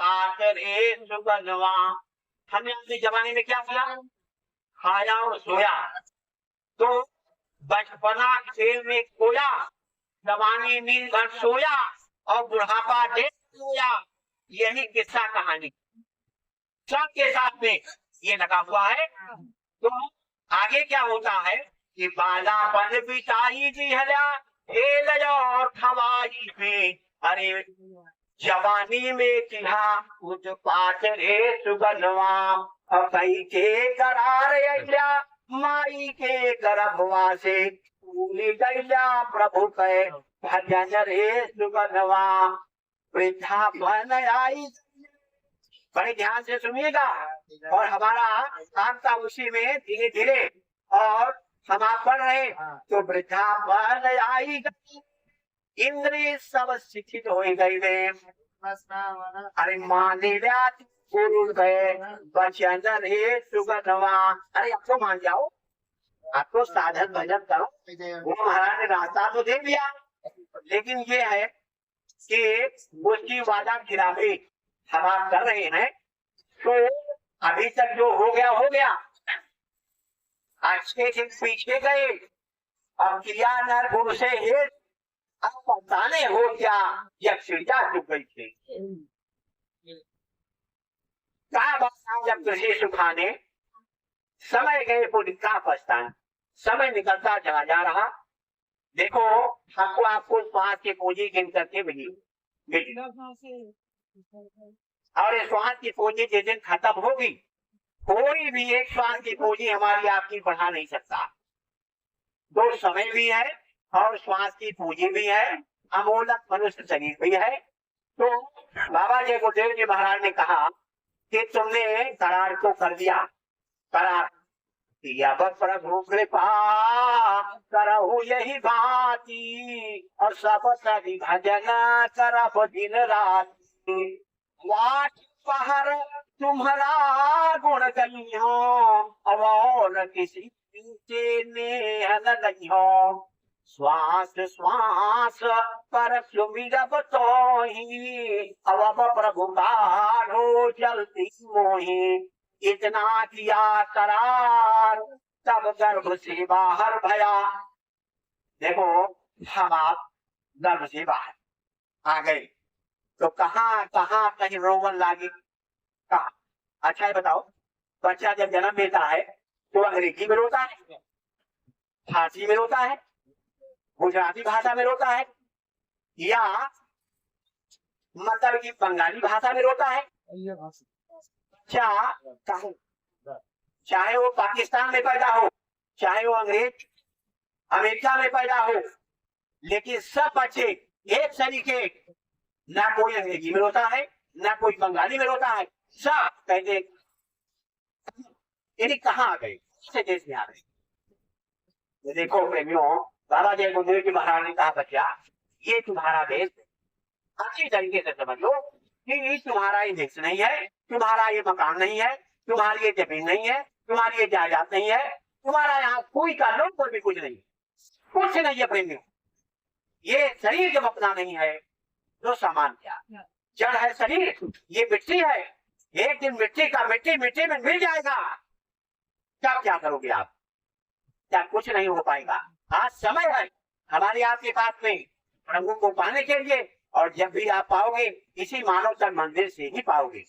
पातरे सुगनवा। हमने अपने जमाने में क्या किया, खाया और सोया। तो बचपना खेल में खोया, जवानी नींद भर सोया और बुढ़ापा दे सोया। यही किस्सा कहानी सबके साथ में ये लगा हुआ है। तो आगे क्या होता है कि बालापन बिताई जिहला खेल और खवाई पे, अरे जवानी में किहा उत्पात रे सुगनवा। कई के करार अइला माई के गर्भवा से, भूली गइला प्रभु के भजन रे सुगनवा। वृद्धापन आई, बड़े ध्यान से सुनिएगा, और हमारा आपका उसी में धीरे धीरे और हम आप पढ़ रहे। तो वृद्धापन आई गई, इंद्रिय सब शिक्षित हो गई वे। अरे माने गुरु गए वचन रे सुगनवा। अरे अब तो मान जाओ, आप तो साधन भजन करो। वो महाराज ने रास्ता तो दे दिया, लेकिन ये है कि उसकी वादा खिलाफी हम आप कर रहे हैं। तो अभी तक जो हो गया, आज के दिन पीछे गए, अब किया नर गुरु से हेत, अब पता हो क्या जब चिड़िया चुप गई थी। कहा बात जब तुझे सुखाने समय गए पुण्य का पछतान। समय निकलता चला जा रहा। देखो हमको आपको श्वास की पूंजी गिन करके मिली, और इस श्वास की पूंजी जिस दिन खत्म होगी, कोई भी एक श्वास की पूंजी हमारी आपकी बढ़ा नहीं सकता। दो समय भी है और श्वास की पूंजी भी है, अमोलक मनुष्य शरीर भी है। तो बाबा जी गुरुदेव जी महाराज ने कहा कि तुमने करार तो कर दिया, करार दिया प्रभु कृपा करहु यही भांति, और सब सभी भजन करब दिन राति। वाट पहर तुम्हारा गुण गई हो, और किसी से नेह नहीं हो। श्वास श्वास पर सुमिरब तोहि, अब प्रभु बाढ़ो चलती मोहि। इतना किया करार तब गर्भ से बाहर भया। देखो हम आप गर्भ से बाहर आ गए, तो कहाँ कहाँ कहीं रोवन लागे, कहा अच्छा है बताओ, बच्चा जब जन्म लेता है तो अंग्रेजी में रोता है, फारसी में रोता है, गुजराती भाषा में रोता है, या मतलब कि बंगाली भाषा में रोता है। चाहे वो पाकिस्तान में पैदा हो, चाहे वो अंग्रेज अमेरिका में पैदा हो, लेकिन सब बच्चे एक सरीके, ना कोई अंग्रेजी में रोता है, ना कोई बंगाली में रोता है, सब कहते यदि कहाँ आ गए, किस देश में आ गए। देखो प्रेमियों, बाबा जय गुरुदेव जी महाराज ने कहा बच्चा ये तुम्हारा देश, अच्छी तरीके से समझ लो कि ये तुम्हारा ये देश नहीं है, तुम्हारा ये मकान नहीं है, तुम्हारी ये जमीन नहीं है, तुम्हारी ये जायदाद नहीं है, तुम्हारा यहाँ कोई का लोग कोई भी कुछ नहीं, कुछ नहीं है प्रेमियों। ये शरीर जब अपना नहीं है तो सामान क्या, जड़ है शरीर, ये मिट्टी है, एक दिन मिट्टी का मिट्टी मिट्टी में मिल जाएगा, तब क्या करोगे आप, क्या कुछ नहीं हो पाएगा। आज समय है हमारे आपके पास में प्रभु को पाने के लिए, और जब भी आप पाओगे इसी मानव तन मंदिर से ही पाओगे।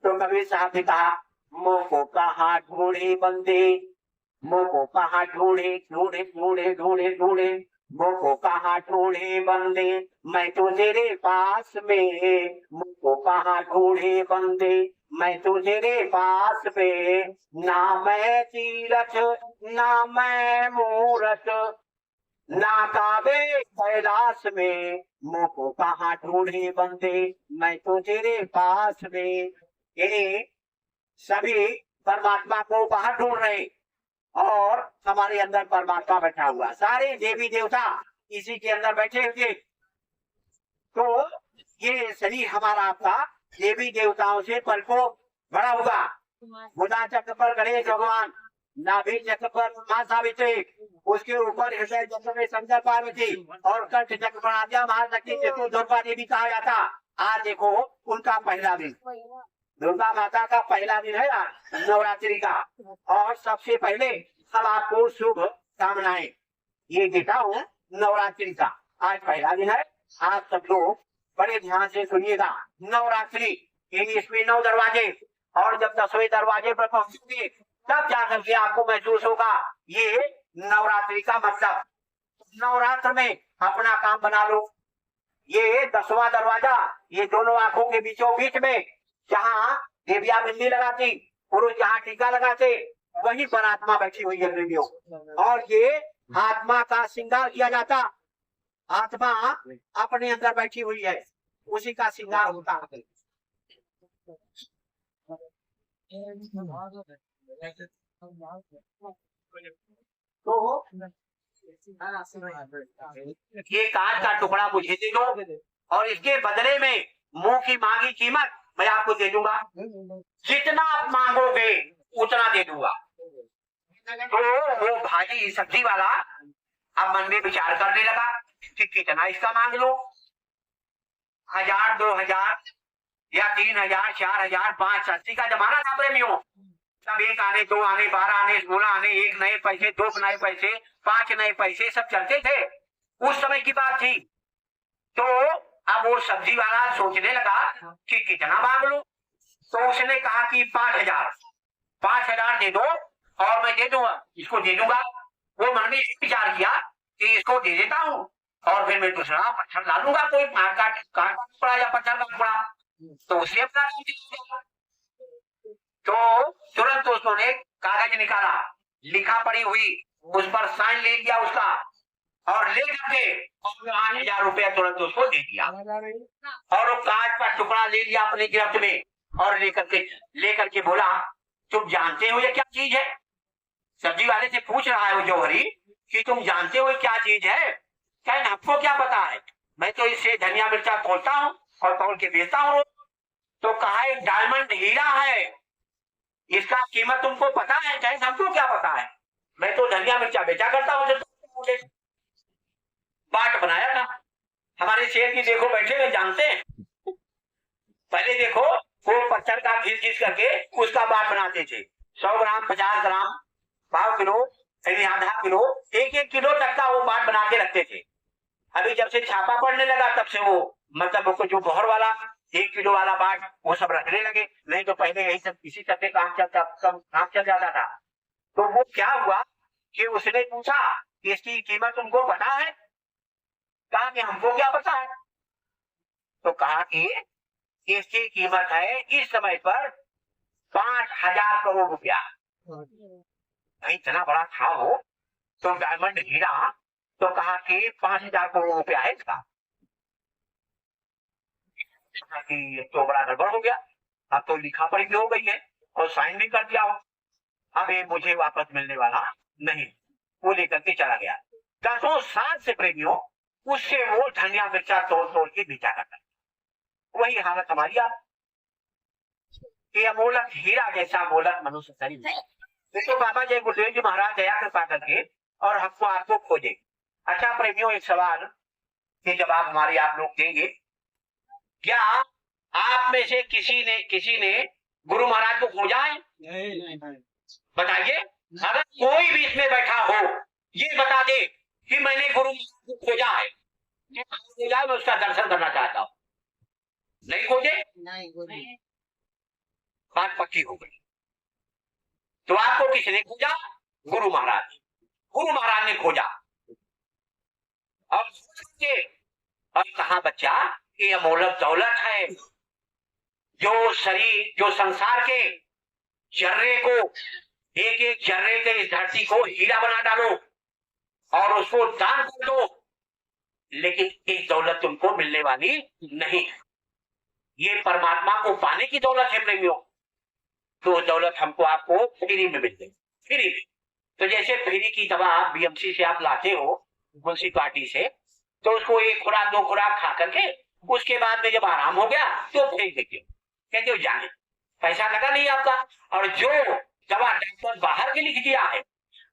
तो कबीर साहब ने कहा मोह को कहाँ ढूंढे बंदे, मोह को कहाँ ढूंढे ढूंढे ढूंढे ढूंढे ढूंढे, मोह को कहाँ ढूंढे बंदे, मैं तो तेरे पास में, मोह को कहाँ ढूंढे बंदे, मैं तो तेरे पास में। ना मैं तीरथ ना मैं मूरत, ना काबे कैलाश में, मोह को कहाँ ढूंढे बंदे, मैं तो तेरे पास में। ये सभी परमात्मा को बाहर ढूंढ रहे, और हमारे अंदर परमात्मा बैठा हुआ, सारे देवी देवता इसी के अंदर बैठे हुए। तो ये शरीर हमारा आपका देवी देवताओं से पलकों बड़ा हुआ। बुधा चक्र पर गणेश भगवान, नाभि चक्र पर मां सावित्री, उसके ऊपर हृदय चक्र में शंकर पार्वती, और कंठ चक्र पर आद्या महाशक्ति चतुर्ध्वा देवी कहा जाता। आज देखो उनका पहला दिन, दुर्गा माता का पहला दिन है आज नवरात्रि का। और सबसे पहले हम आपको शुभ कामनाएं ये देता हूँ नवरात्रि का। आज पहला दिन है, आप सब लोग बड़े ध्यान से सुनिएगा। नवरात्रि इसमें 9 दरवाजे, और जब 10वें दरवाजे पर पहुंचोगे तब जाकर के आपको महसूस होगा ये नवरात्रि का मतलब। नवरात्र में अपना काम बना लो। ये 10वां दरवाजा, ये दोनों आंखों के बीचों बीच में जहाँ देविया बिंदी लगाती, पुरुष जहाँ टीका लगाते, वही पर आत्मा बैठी हुई है प्रेमियों। और ये आत्मा का श्रृंगार किया जाता, आत्मा अपने अंदर बैठी हुई है, उसी का श्रृंगार होता है। तो ये कांच का टुकड़ा मुझे दे दो, और इसके बदले में मुंह की मांगी कीमत मैं आपको दे दूंगा। जितना आप मांगोगे उतना दे दूंगा। तो वो भाजी सब्जी वाला अब मन में विचार करने लगा कि कितना इसका मांग लो। 1000, 2000 या 3000, 4000, 5 सस्ती का जमाना था प्रेमियों। तब 1 आने, 2 आने, 12 आने, 16 आने, 1 नए पैसे, 2 नए पैसे, 5 नए पैसे सब चलते थे, उस समय की बात थी। तो अब वो सब्जी वाला सोचने लगा कि कितना मांग लो। तो उसने कहा कि 5000 दे दो और मैं दे दूंगा, इसको दे दूंगा। वो मन में विचार किया कि इसको दे देता हूँ और फिर मैं दूसरा पत्थर डालूंगा, कोई कांटा टुकड़ा या पत्थर का टुकड़ा, तो उसे अपना नाम दे दूंगा। तो तुरंत उसने कागज निकाला, लिखा पड़ी हुई, उस पर साइन ले लिया उसका, और लेकर के 5000 रुपया तुरंत उसको दे दिया। और वो कांच का टुकड़ा ले लिया अपने गिरफ्त में, और लेकर के बोला, तुम जानते हो ये क्या चीज है? सब्जी वाले से पूछ रहा है वो जौहरी कि तुम जानते हो क्या चीज है? क्या आपको क्या पता है? मैं तो इससे धनिया मिर्चा तोड़ता हूँ और तोड़ के बेचता हूँ। तो कहा एक डायमंड हीरा है, इसका कीमत तुमको पता है? चाहे हमको क्या पता है, मैं तो धनिया मिर्चा बेचा करता हूँ। बाट बनाया था हमारे शेर की, देखो बैठे हुए जानते हैं। पहले देखो वो पत्थर का घिस करके उसका बाट बनाते थे। 100 ग्राम, 50 ग्राम, 1/2 किलो, आधा किलो, 1-1 किलो तक का वो बाट बना के रखते थे। अभी जब से छापा पड़ने लगा तब से वो मतलब जो बहर वाला 1 किलो वाला बाट वो सब रखने लगे। नहीं तो पहले यही सब इसी तरह से काम चल जाता था। तो वो क्या हुआ कि उसने पूछा कि इसकी कीमत तुमको पता है? कहा कि हमको क्या पता है। तो कहा कि इसकी कीमत है इस समय पर 5000 करोड़ रुपया। इतना बड़ा था वो तो डायमंड हीरा, तो कहा कि 5000 करोड़ रुपया है इसका। कि ये तो बड़ा गड़बड़ हो गया, अब तो लिखा पढ़ी भी हो गई है और साइन भी कर दिया हो, अब ये मुझे वापस मिलने वाला नहीं। वो लेकर के चला गया। 10 साल से प्रेमियों उससे वो धनिया मिर्चा तोड़ के बेचा करता। वही हालत हमारी आप कि अमोलक हीरा जैसा अमोलक मनुष्य शरीर। देखो बाबा जय गुरुदेव जी महाराज दया कृपा करके और हमको आपको खोजे। अच्छा प्रेमियों, एक सवाल के जवाब हमारे आप लोग देंगे। क्या आप में से किसी ने गुरु महाराज को खोजा है? नहीं। बताइए, अगर कोई भी इसमें बैठा हो ये बता दे कि मैंने गुरु महाराज को खोजा है, मैं उसका दर्शन करना चाहता हूँ। नहीं खोजे? नहीं। बात पक्की हो गई। तो आपको किसने खोजा? गुरु महाराज। गुरु महाराज ने खोजा और कहा बच्चा ये अमोलक दौलत है, जो शरीर जो संसार के जर्रे को, एक जर्रे के इस धरती को हीरा बना डालो और उसको दान कर दो, लेकिन इस दौलत तुमको मिलने वाली नहीं। ये परमात्मा को पाने की दौलत है प्रेमियों। तो दौलत हमको आपको फ्री में मिल गई, फ्री में। तो जैसे फ्री की दवा आप बीएमसी से आप लाते हो म्युनिसिपालिटी से, तो उसको 1 खुराक 2 खुराक खा करके उसके बाद में जब आराम हो गया तो फेंक देते हो, कहते हो जाने, पैसा लगा नहीं आपका। और जो दवा डॉक्टर बाहर के लिख दिया है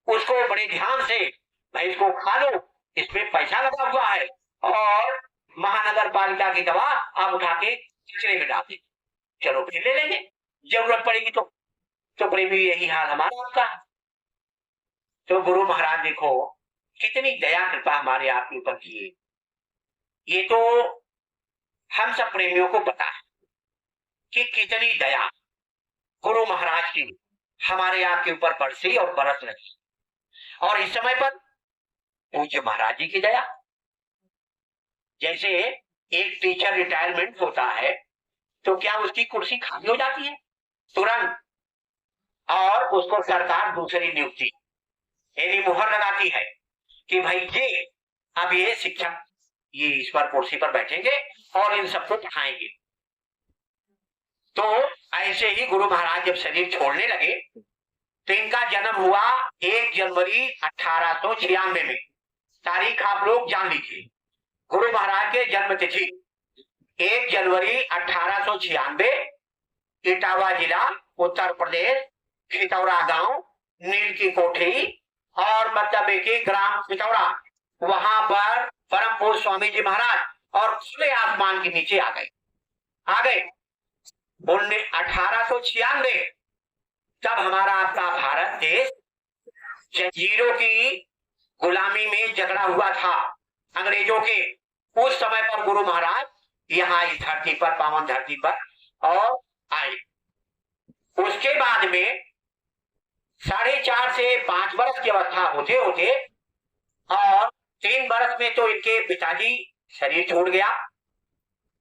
उसको बड़े ध्यान से भाई इसको खा लो, इसमें पैसा लगा हुआ है और महानगर पालिका की दवा आप उठा के कचरे में डाल दें, चलो फिर ले लेंगे, जरूरत पड़ेगी तो प्रेमी यही हाल हमारा आपका। तो गुरु महाराज देखो कितनी दया कृपा हमारे आपके ऊपर की है। ये तो हम सब प्रेमियों को पता है कि कितनी दया गुरु महाराज की हमारे आपके ऊपर बरसी और बरस रही। और इस समय पर पूज्य महाराज जी की दया, जैसे एक टीचर रिटायरमेंट होता है तो क्या उसकी कुर्सी खाली हो जाती है तुरंत, और उसको सरकार दूसरी नियुक्ति यानी मुहर लगाती है कि भाई ये अब ये शिक्षक ये इस पर कुर्सी पर बैठेंगे और इन सबको पढ़ाएंगे। तो ऐसे ही गुरु महाराज जब शरीर छोड़ने लगे तो इनका जन्म हुआ 1 जनवरी 1896 में। तारीख आप लोग जान लीजिए, गुरु महाराज के जन्म तिथि 1 जनवरी 1896, इटावा जिला उत्तर प्रदेश, खितौरा गांव, नील की कोठरी और मतलब एक ग्राम खितौरा, वहां पर परम पूज्य स्वामी जी महाराज और खुले आसमान के नीचे आ गए 1896। तब हमारा आपका भारत देश जंजीरों की गुलामी में जकड़ा हुआ था अंग्रेजों के। उस समय पर गुरु महाराज यहाँ इस धरती पर, पावन धरती पर और आए। उसके बाद में 4.5 से 5 वर्ष की अवस्था होते होते और 3 वर्ष में तो इनके पिताजी शरीर छोड़ गया,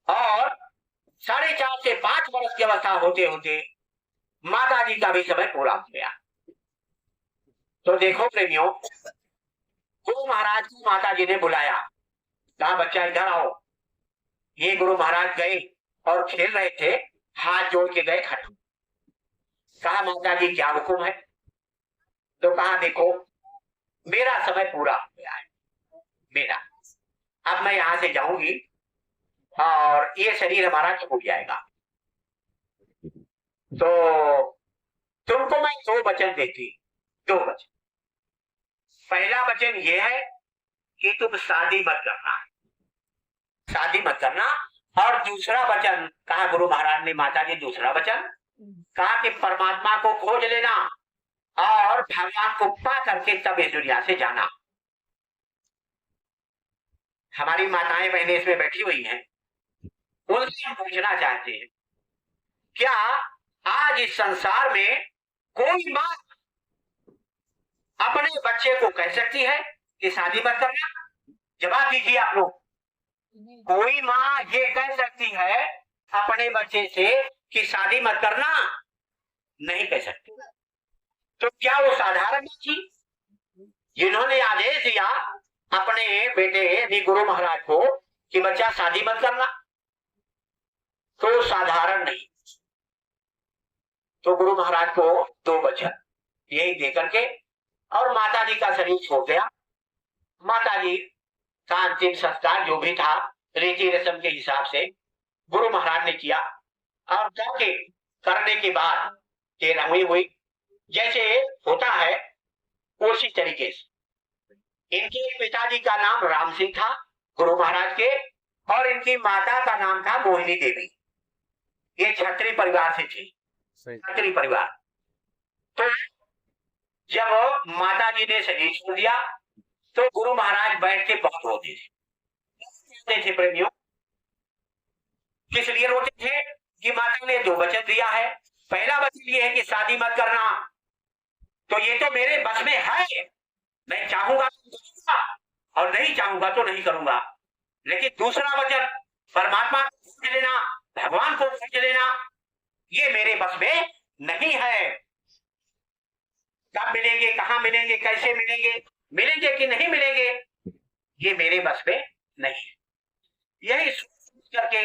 और 4.5 से 5 वर्ष की अवस्था होते होते माता जी का भी समय पूरा हो गया। तो देखो प्रेमियों, गुरु महाराज को माता जी ने बुलाया, कहा बच्चा इधर आओ। ये गुरु महाराज गए और खेल रहे थे, हाथ जोड़ के गए खड़े। कहा माता जी क्या हुक्म है? तो कहा देखो मेरा समय पूरा हो गया है, मेरा अब मैं यहां से जाऊंगी और ये शरीर हमारा छूट जाएगा। तो तुमको मैं 2 वचन देती, 2 वचन। पहला वचन ये है कि तुम शादी मत करना, शादी मत करना। और दूसरा वचन कहा गुरु महाराज ने, माता जी दूसरा वचन कहा कि परमात्मा को खोज लेना और भगवान को पा करके तब इस दुनिया से जाना। हमारी माताएं बहनें इसमें बैठी हुई हैं, उनसे हम पूछना चाहते हैं, क्या आज इस संसार में कोई मां अपने बच्चे को कह सकती है कि शादी मत करना? जवाब दीजिए आप लोग। कोई मां ये कह सकती है अपने बच्चे से कि शादी मत करना? नहीं कह सकती। तो क्या वो साधारण थी जिन्होंने आदेश दिया अपने बेटे गुरु महाराज को कि बच्चा शादी मत करना? तो साधारण नहीं। तो गुरु महाराज को 2 वचन यही देकर के और माता जी का शरीर छोड़ गया। माता जी का अंतिम संस्कार जो भी था रीति रस्म के हिसाब से गुरु महाराज ने किया, और जाके करने के बाद तेरहवीं हुई जैसे होता है उसी तरीके से। इनके पिताजी का नाम राम सिंह था गुरु महाराज के, और इनकी माता का नाम था मोहिनी देवी। ये क्षत्रिय परिवार से थे, क्षत्रिय परिवार। तो जब माता जी ने शरीर छोड़ दिया तो गुरु महाराज बैठ के बहुत रोते थे प्रेमियों। किस लिए रोते थे? कि माता ने 2 वचन दिया है। पहला वचन ये है कि शादी मत करना, तो ये तो मेरे बस में है, मैं चाहूंगा तो करूंगा और नहीं चाहूंगा तो नहीं करूंगा। लेकिन दूसरा वचन परमात्मा को खोज लेना, भगवान को खोज लेना, ये मेरे बस में नहीं है। कब मिलेंगे, कहां मिलेंगे, कैसे मिलेंगे, मिलेंगे कि नहीं मिलेंगे, ये मेरे बस में नहीं। यही सोच करके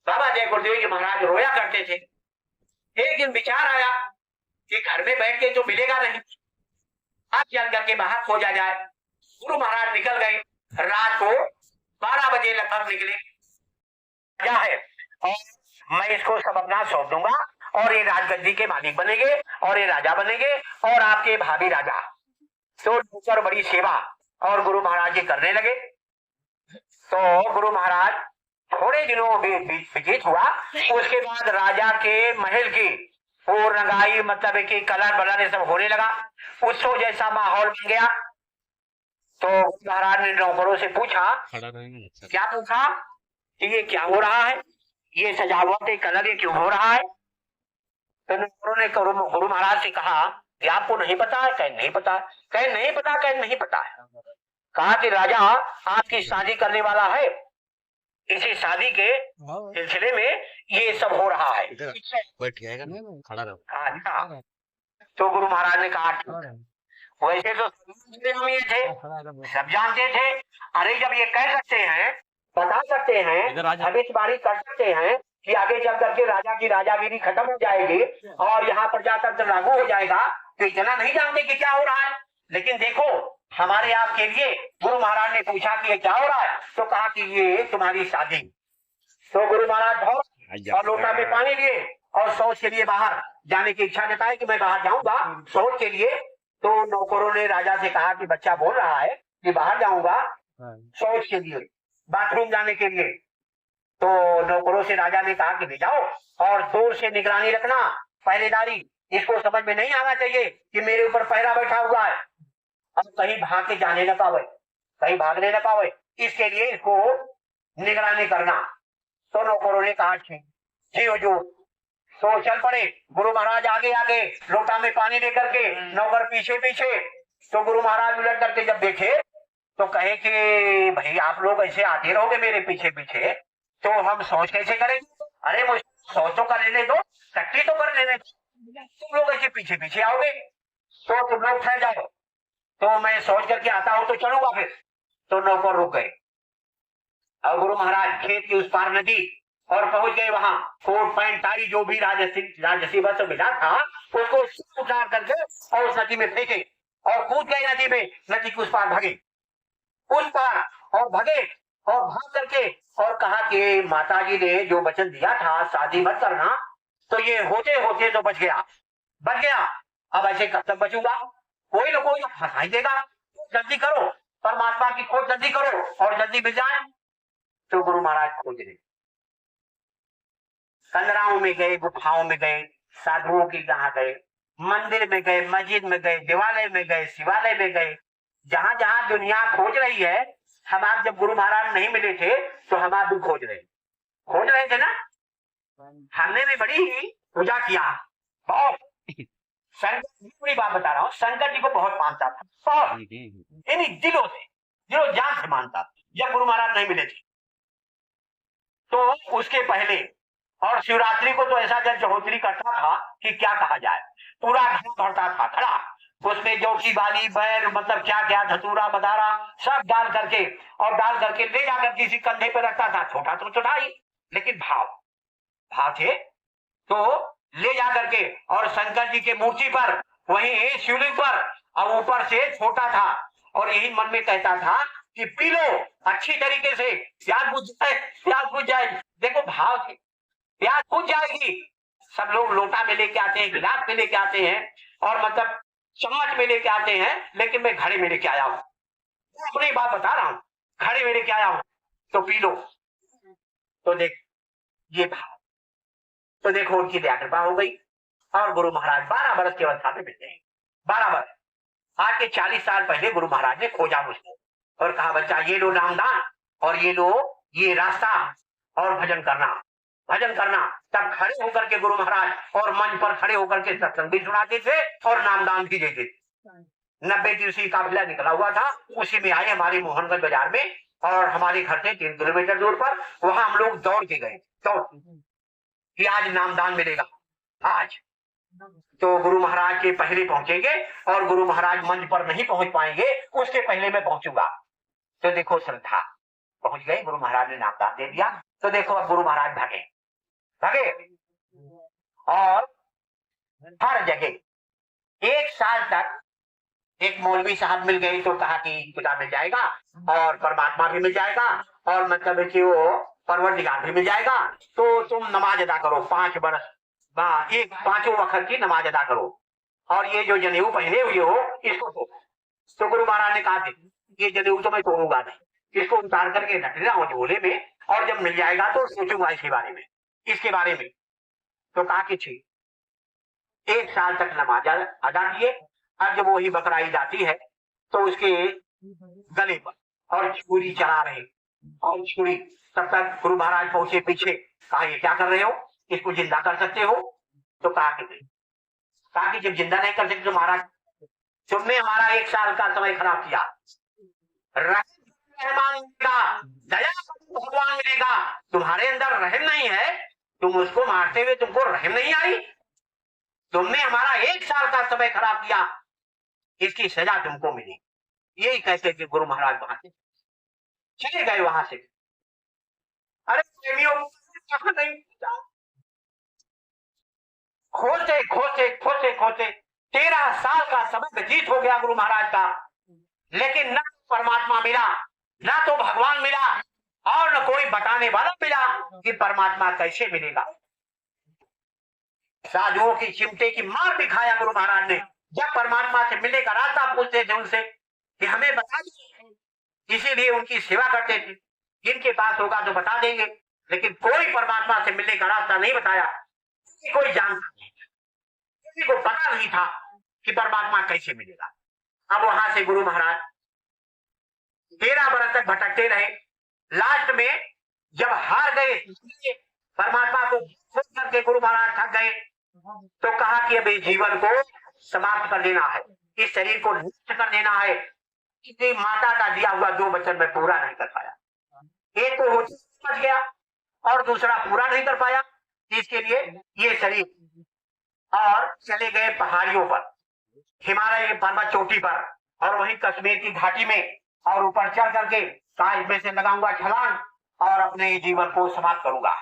बाबा जय गुरुदेव जी महाराज रोया करते थे। एक दिन विचार आया कि घर में बैठ के तो मिलेगा नहीं, आज चल करके बाहर खोजा जाए। गुरु महाराज निकल गए, रात को 12 बजे लगभग निकले। क्या है, और मैं इसको सब अपना सौंप दूंगा और ये राजगद्दी के मालिक बनेंगे और ये राजा बनेंगे और आपके भाभी राजा। तो ऊपर बड़ी सेवा और गुरु महाराज जी करने लगे। तो गुरु महाराज थोड़े दिनों व्यतीत हुआ, उसके बाद राजा के महल की वो रंगाई मतलब कि कलर बलर ये सब होने लगा, उत्सव जैसा माहौल बन गया। तो महाराज ने नौकरों से पूछा, क्या पूछा कि ये क्या हो रहा है, ये सजावट ये कलर ये क्यों हो रहा है। तो नौकरों ने गुरु महाराज से कहा कि आपको नहीं पता है। कहे नहीं पता। कहे नहीं पता। कहे नहीं पता है। कहा कि राजा आपकी शादी करने वाला है, इसी शादी के सिलसिले में ये सब हो रहा है। बैठ जाएगा ना, खड़ा रहो। अच्छा। तो गुरु महाराज ने कहा वैसे तो हम ये थे, सब जानते थे। अरे जब ये कह सकते हैं, बता सकते हैं, भविष्यवाणी कर सकते हैं कि आगे चल करके राजा की राजागिरी खत्म हो जाएगी और यहाँ प्रजातंत्र लागू हो जाएगा, तो इतना नहीं जानते कि क्या हो रहा है। लेकिन देखो हमारे आपके लिए गुरु महाराज ने पूछा कि ये क्या हो रहा है, तो कहा कि ये तुम्हारी शादी। तो गुरु महाराज और लोटा में पानी लिए और शौच के लिए बाहर जाने की इच्छा जताई कि मैं बाहर जाऊंगा शौच के लिए। तो नौकरों ने राजा से कहा कि बच्चा बोल रहा है कि बाहर जाऊंगा शौच के लिए, बाथरूम जाने के लिए। तो नौकरों से राजा ने कहा कि ले जाओ और दूर से निगरानी रखना, पहरेदारी। इसको समझ में नहीं आना चाहिए कि मेरे ऊपर पहरा बैठा हुआ है, अब कहीं भाग के जाने न पावे, कहीं भागने न पावे, इसके लिए इसको निगरानी करना। तो नौकरों ने कहा जी हुजूर। तो चल पड़े गुरु महाराज आगे आगे लोटा में पानी लेकर के, नौकर पीछे पीछे। तो गुरु महाराज उलट करके जब देखे तो कहे कि भाई आप लोग ऐसे आते रहोगे मेरे पीछे पीछे तो हम शौच कैसे करेंगे। अरे मुझे शौच तो कर लेने दो, टट्टी तो कर लेने दो, तुम लोग ऐसे पीछे पीछे आओगे तो तुम लोग ठहर जाओ, तो मैं शौच करके आता हूं तो चलूंगा फिर। तो नौकर रुक गए और गुरु महाराज खेत की उस पार नदी और पहुंच गए। वहां कोट पैंट सारी जो भी राजसी वस्त्र मिला था उसको उतार करके और उस नदी में फेंके और कूद गए नदी में। नदी के उस पार भागे, उस पार और भगे और भाग करके और कहा कि माता जी ने जो वचन दिया था शादी मत करना, तो ये होते होते तो बच गया, बच गया। अब ऐसे कब तक बचूंगा, कोई ना कोई फंसाई देगा, जल्दी करो परमात्मा की खोज जल्दी करो और जल्दी मिल जाए। तो गुरु महाराज खोज रहे, कंदराओं में गए, गुफाओं में गए, साधुओं की जहां गए, मंदिर में गए, मस्जिद में गए, देवालय में गए, शिवालय में गए, जहां जहां दुनिया खोज रही है। हम आप जब गुरु महाराज नहीं मिले थे तो हम आप भी खोज रहे थे ना। हमने भी बड़ी ही पूजा किया, बहुत। शंकर जी पूरी बात बता रहा हूँ, शंकर जी को बहुत मानता था, बहुत दिलों से, दिलों जान से मानता था जब गुरु महाराज नहीं मिले थे। तो उसके पहले और शिवरात्रि को तो ऐसा जहोत्री करता था कि क्या कहा जाए, पूरा घर भरता था खड़ा, उसमें जो की बाली बैर मतलब क्या क्या धतूरा बदारा सब डाल करके और डाल करके ले जाकर किसी कंधे पे रखता था। छोटा तो छोटा ही, लेकिन भाव थे। तो ले जा करके और शंकर जी के मूर्ति पर वहीं शिवलिंग पर और ऊपर से छोटा था और यही मन में कहता था कि पी लो अच्छी तरीके से, प्यास बुझ जाए। देखो भाव थे, प्यास बुझ जाएगी। सब लोग लोटा में लेके आते हैं, गिलास में लेके आते हैं और मतलब चम्मच में लेके आते हैं, लेकिन मैं घड़े में लेके आया हूं, अपनी बात बता रहा हूं, घड़े में लेके आया हूं, तो पी लो। तो देख ये भाव, तो देखो उनकी दया कृपा हो गई और गुरु महाराज 12 वर्ष की अवस्था में मिलते हैं। 12 वर्ष, आज के 40 साल पहले गुरु महाराज ने खोजा मुझको और कहा बच्चा ये लो नामदान और ये लो ये रास्ता और भजन करना। तब खड़े होकर के गुरु महाराज और मंच पर खड़े होकर के सत्संग भी सुनाते थे और नामदान भी देते थे। 90 दिवसीय काफिला निकला हुआ था, उसी में आए हमारे मोहनगंज बाजार में और हमारे घर से 3 किलोमीटर दूर पर, वहां हम लोग दौड़ के गए कि आज नामदान मिलेगा आज। तो गुरु महाराज के पहले पहुंचेंगे और गुरु महाराज मंच पर नहीं पहुंच पाएंगे, उसके पहले मैं पहुंचूंगा। तो देखो श्रद्धा, पहुंच गए, गुरु महाराज ने नामदान दे दिया। तो देखो अब गुरु महाराज भागे और हर जगह 1 साल तक एक मौलवी साहब मिल गए तो कहा कि खुदा मिल जाएगा और परमात्मा भी मिल जाएगा और मतलब कि वो परवरदिगार भी मिल जाएगा, तो तुम नमाज अदा करो 5 वर्ष, एक 5 वक्त की नमाज अदा करो और ये जो जनेऊ पहने हुए हो इसको तोड़ो। तो गुरु महाराज ने कहा ये जनेऊ तो मैं तोड़ूंगा नहीं, इसको उतार करके रख रहा हूँ झोले में और जब मिल जाएगा तो सोचूंगा इसके बारे में, इसके बारे में। तो कहा कि ठीक। 1 साल तक नमाज अदा किए। अब जब वही बकरा ईद आती है तो उसके गले पर और छुरी चला रहे, और छुरी। तब तक गुरु महाराज पहुंचे पीछे। कहा ये क्या कर रहे हो, इसको जिंदा कर सकते हो? तो कहा कि नहीं। कहा कि जब जिंदा नहीं कर सकते तो महाराज तुमने हमारा 1 साल का समय खराब किया। रहमान मिलेगा, दया भगवान मिलेगा, तुम्हारे अंदर रहम नहीं है, तुम उसको मारते हुए तुमको रहम नहीं आई। तुमने हमारा 1 साल का समय खराब किया, इसकी सजा तुमको मिली। यही कहते कि गुरु महाराज वहां से चले गए वहां से। अरे प्रेमियों कहा नहीं पहुंचा। खोजते खोजते खोजते खोजते 13 साल का समय व्यतीत हो गया गुरु महाराज का, लेकिन न परमात्मा मिला, ना तो भगवान मिला, और न कोई बताने वाला मिला कि परमात्मा कैसे मिलेगा। साधुओं की चिमटे की मार भी खाया गुरु महाराज ने। जब परमात्मा से मिलने का रास्ता पूछते थे उनसे कि हमें बता दीजिए, इसीलिए उनकी सेवा करते थे। जिनके पास होगा तो बता देंगे, लेकिन कोई परमात्मा से मिलने का रास्ता नहीं बताया। कोई जानता नहीं, किसी को पता नहीं था कि परमात्मा कैसे मिलेगा। अब वहां से गुरु महाराज 13 वर्ष तक भटकते रहे। लास्ट में जब हार गए, परमात्मा को खोज करके गुरु महाराज थक गए, तो कहा कि अब इस जीवन को समाप्त कर देना है, इस शरीर को नष्ट कर देना है। इसलिए माता का दिया हुआ 2 वचन में पूरा नहीं कर पाया। एक तो होती बच गया और दूसरा पूरा नहीं कर पाया। इसके लिए ये शरीर, और चले गए पहाड़ियों पर, हिमालय की पर्वत चोटी पर, और वहीं कश्मीर की घाटी में, और ऊपर चढ़ करके कहा इसमें से लगाऊंगा छलांग और अपने जीवन को समाप्त करूंगा।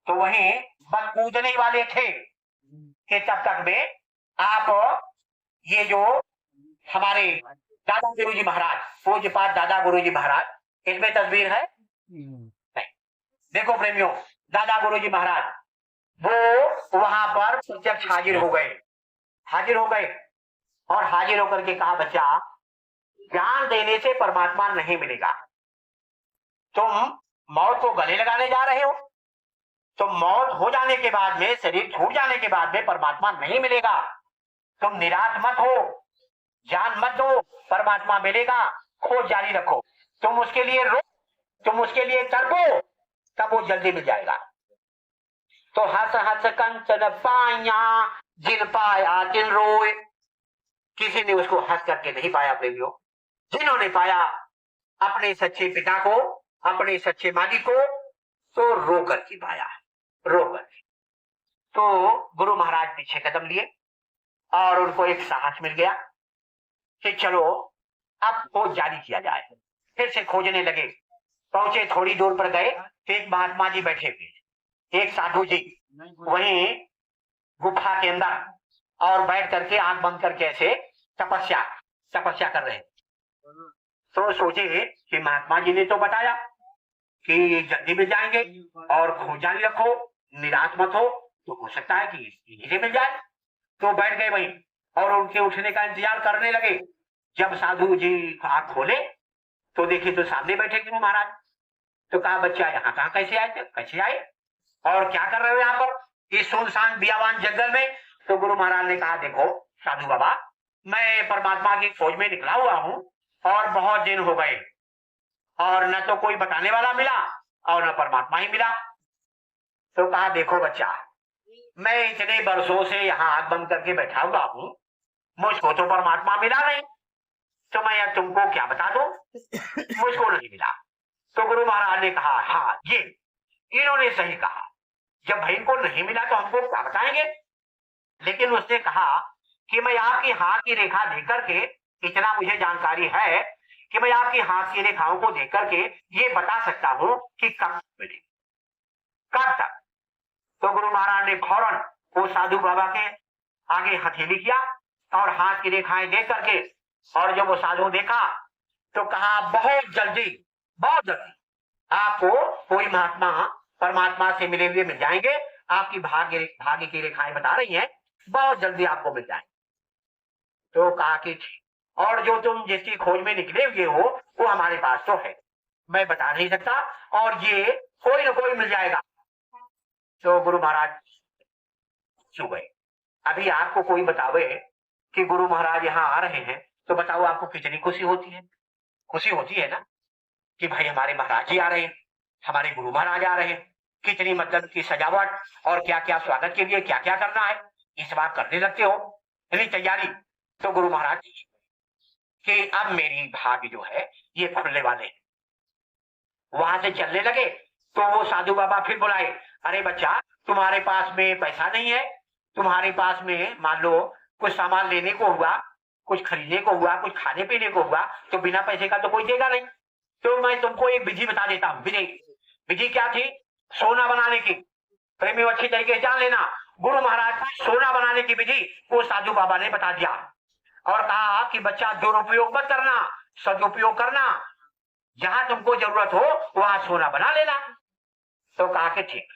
तो वहीं बस कूदने वाले थे कि तब तक में आप ये जो हमारे दादा गुरुजी महाराज, पूज्यपाद दादा गुरुजी महाराज, इसमें तस्वीर है नहीं। देखो प्रेमियों, दादा गुरुजी महाराज वो वहां पर प्रत्यक्ष हाजिर हो गए, हाजिर हो गए, और हाजिर होकर के कहा बच्चा, ज्ञान देने से परमात्मा नहीं मिलेगा। तुम मौत को गले लगाने जा रहे हो, तो मौत हो जाने के बाद में, शरीर छूट जाने के बाद में परमात्मा नहीं मिलेगा। तुम निराश मत हो, जान मत दो, परमात्मा मिलेगा, खोज जारी रखो। तुम उसके लिए रो, तुम उसके लिए तड़पो, तब वो जल्दी मिल जाएगा। तो हंस हंस कंचन पाया, जिन पाया तिन रोए। किसी ने उसको हंस करके नहीं पाया प्रेमियों। जिन्होंने पाया अपने सच्चे पिता को, अपने सच्चे मालिक को, तो रो करके पाया, रो करके। तो गुरु महाराज पीछे कदम लिए और उनको एक साहस मिल गया कि चलो अब खोज जारी किया जाए। फिर से खोजने लगे। पहुंचे, थोड़ी दूर पर गए, एक महात्मा जी बैठे हुए, एक साधु जी वहीं गुफा के अंदर, और बैठ करके आंख बंद करके ऐसे तपस्या कर रहे हैं। तो सोचे कि महात्मा जी ने तो बताया कि जल्दी मिल जाएंगे और खोज जारी रखो, निराश मत हो, तो हो सकता है कि इसे मिल जाए। तो बैठ गए वहीं और उनके उठने का इंतजार करने लगे। जब साधु जी आंख खोले तो देखे तो सामने बैठे गुरु महाराज। तो कहा बच्चा यहाँ कहाँ कैसे आए और क्या कर रहे हो यहाँ पर इस सुनसान बियावान जंगल में? तो गुरु महाराज ने कहा देखो साधु बाबा, मैं परमात्मा की खोज में निकला हुआ हूँ और बहुत दिन हो गए, और न तो कोई बताने वाला मिला और न परमात्मा ही मिला। तो कहा देखो बच्चा, मैं इतने वर्षों से यहाँ आंख बंद करके बैठा हुआ हूँ, मुझको तो परमात्मा मिला नहीं, तो मैं अब तुमको क्या बता दूं? मुझको नहीं मिला। तो गुरु महाराज ने कहा हाँ ये इन्होंने सही कहा, जब भाई को नहीं मिला तो हमको क्या बताएंगे? लेकिन उसने कहा कि मैं आपकी हाथ की रेखा देख करके, इतना मुझे जानकारी है कि मैं आपकी हाथ की रेखाओं को देख करके ये बता सकता हूँ कि कब मिले, कब तक। तो गुरु महाराज ने फौरन वो साधु बाबा के आगे हथेली किया और हाथ की रेखाएं देख करके, और जब वो साधु देखा तो कहा बहुत जल्दी आपको कोई महात्मा परमात्मा से मिले हुए मिल जाएंगे। आपकी भाग्य की रेखाएं बता रही हैं, बहुत जल्दी आपको मिल जाएंगे। तो कहा कि और जो तुम जिसकी खोज में निकले हुए हो वो हमारे पास तो है, मैं बता नहीं सकता, और ये कोई ना कोई मिल जाएगा। तो गुरु महाराज चुप गए। अभी आपको कोई बतावे कि गुरु महाराज यहाँ आ रहे हैं, तो बताओ आपको कितनी खुशी होती है? खुशी होती है ना कि भाई हमारे महाराज जी आ रहे हैं, हमारे गुरु महाराज आ रहे हैं। कितनी मतलब की सजावट और क्या क्या स्वागत के लिए क्या क्या करना है, इस बार करने लगते हो यानी तैयारी। तो गुरु महाराज कि अब मेरी भाग जो है ये खुलने वाले हैं। वहां से चलने लगे तो वो साधु बाबा फिर बुलाए, अरे बच्चा तुम्हारे पास में पैसा नहीं है, तुम्हारे पास में मान लो कुछ सामान लेने को हुआ, कुछ खरीदने को हुआ, कुछ खाने पीने को हुआ, तो बिना पैसे का तो कोई देगा नहीं। तो मैं तुमको एक विधि बता देता हूँ। विधि क्या थी? सोना बनाने की। प्रेमियों अच्छी तरीके से जान लेना, गुरु महाराज को सोना बनाने की विधि वो साधु बाबा ने बता दिया और कहा कि बच्चा दुरुपयोग मत करना, सदुपयोग करना, जहां तुमको जरूरत हो वहां सोना बना लेना। तो कहा कि ठीक।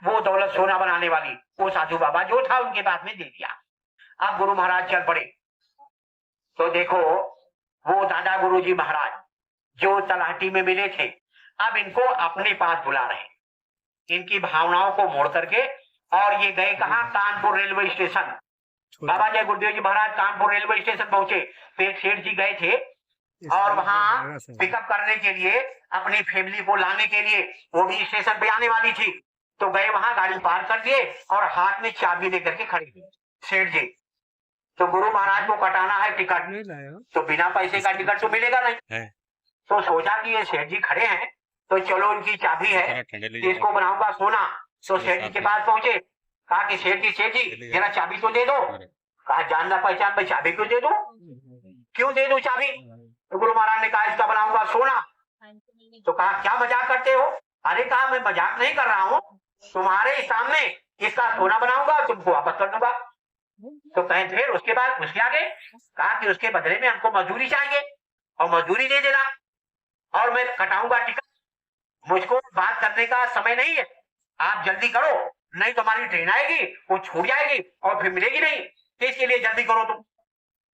वो दौलत सोना बनाने वाली वो साधु बाबा जो था उनके पास में दे दिया। अब गुरु महाराज चल पड़े। तो देखो वो दादा गुरुजी महाराज जो तलाटी में मिले थे, अब इनको अपने पास बुला रहे, इनकी भावनाओं को मोड़ करके, और ये गए कहा? Kanpur railway station. बाबा जय गुरुदेव जी महाराज कानपुर रेलवे स्टेशन पहुंचे। फिर सेठ जी गए थे और वहां पिकअप करने के लिए अपनी फैमिली को लाने के लिए, वो भी स्टेशन पे आने वाली थी। तो गए वहां, गाड़ी पार कर दिए और हाथ में चाबी लेकर के खड़े हुए सेठ जी। तो गुरु महाराज को कटाना है टिकट, तो बिना पैसे का टिकट तो मिलेगा नहीं। तो सोचा कि ये सेठ जी खड़े हैं तो चलो इनकी चाबी है, इसको बनाऊंगा सोना। तो सेठ जी के पास पहुंचे, कहा कि सेठ जी जरा चाबी तो दे दो। कहा जानना पहचान में चाबी क्यों दे दो, क्यों दे दो चाबी? तो गुरु महाराज ने कहा इसका बनाऊंगा सोना। तो कहा क्या मजाक करते हो? अरे कहा मैं मजाक नहीं कर रहा हूँ, तुम्हारे सामने इसका सोना बनाऊंगा और तुमको वापस कर दूंगा। तो कहें फिर उसके बाद उसके आगे कहा कि उसके बदले में हमको मजदूरी चाहिए और मजदूरी दे देना, और मैं कटाऊंगा टिकट। मुझको बात करने का समय नहीं है, आप जल्दी करो, नहीं तो हमारी ट्रेन आएगी वो छूट जाएगी और फिर मिलेगी नहीं, तो इसके लिए जल्दी करो तुम।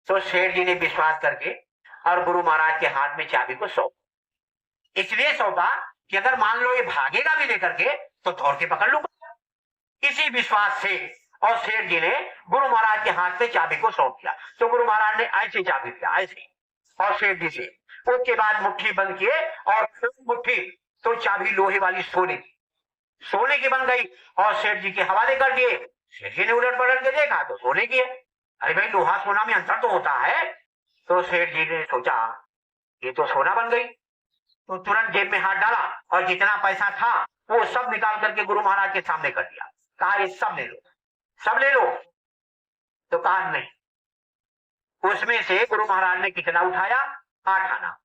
तो सेठ जी ने विश्वास करके और गुरु महाराज के हाथ में चाबी को सौंप, इसलिए सौंपा कि अगर मान लो ये भागेगा भी लेकर के तो दौड़ के पकड़ लूंगा। इसी विश्वास से और सेठ जी ने गुरु महाराज के हाथ में चाबी को सौंप दिया। तो गुरु महाराज ने ऐसे चाबी दिया ऐसे, और सेठ जी से उसके बाद मुट्ठी बंद किए, और मुट्ठी तो चाबी लोहे वाली सोने की बन गई और सेठ जी के हवाले कर दिए। सेठ जी ने उलट पलट के देखा तो सोने की है। अरे भाई लोहा सोना में अंतर तो होता है। तो सेठ जी ने सोचा ये तो सोना बन गई, तो तुरंत जेब में हाथ डाला और जितना पैसा था वो सब निकाल करके गुरु महाराज के सामने कर दिया। कहा ये सब ले लो, सब ले लो। तो कहा नहीं। उसमें से गुरु महाराज ने कितना उठाया? 8 आना।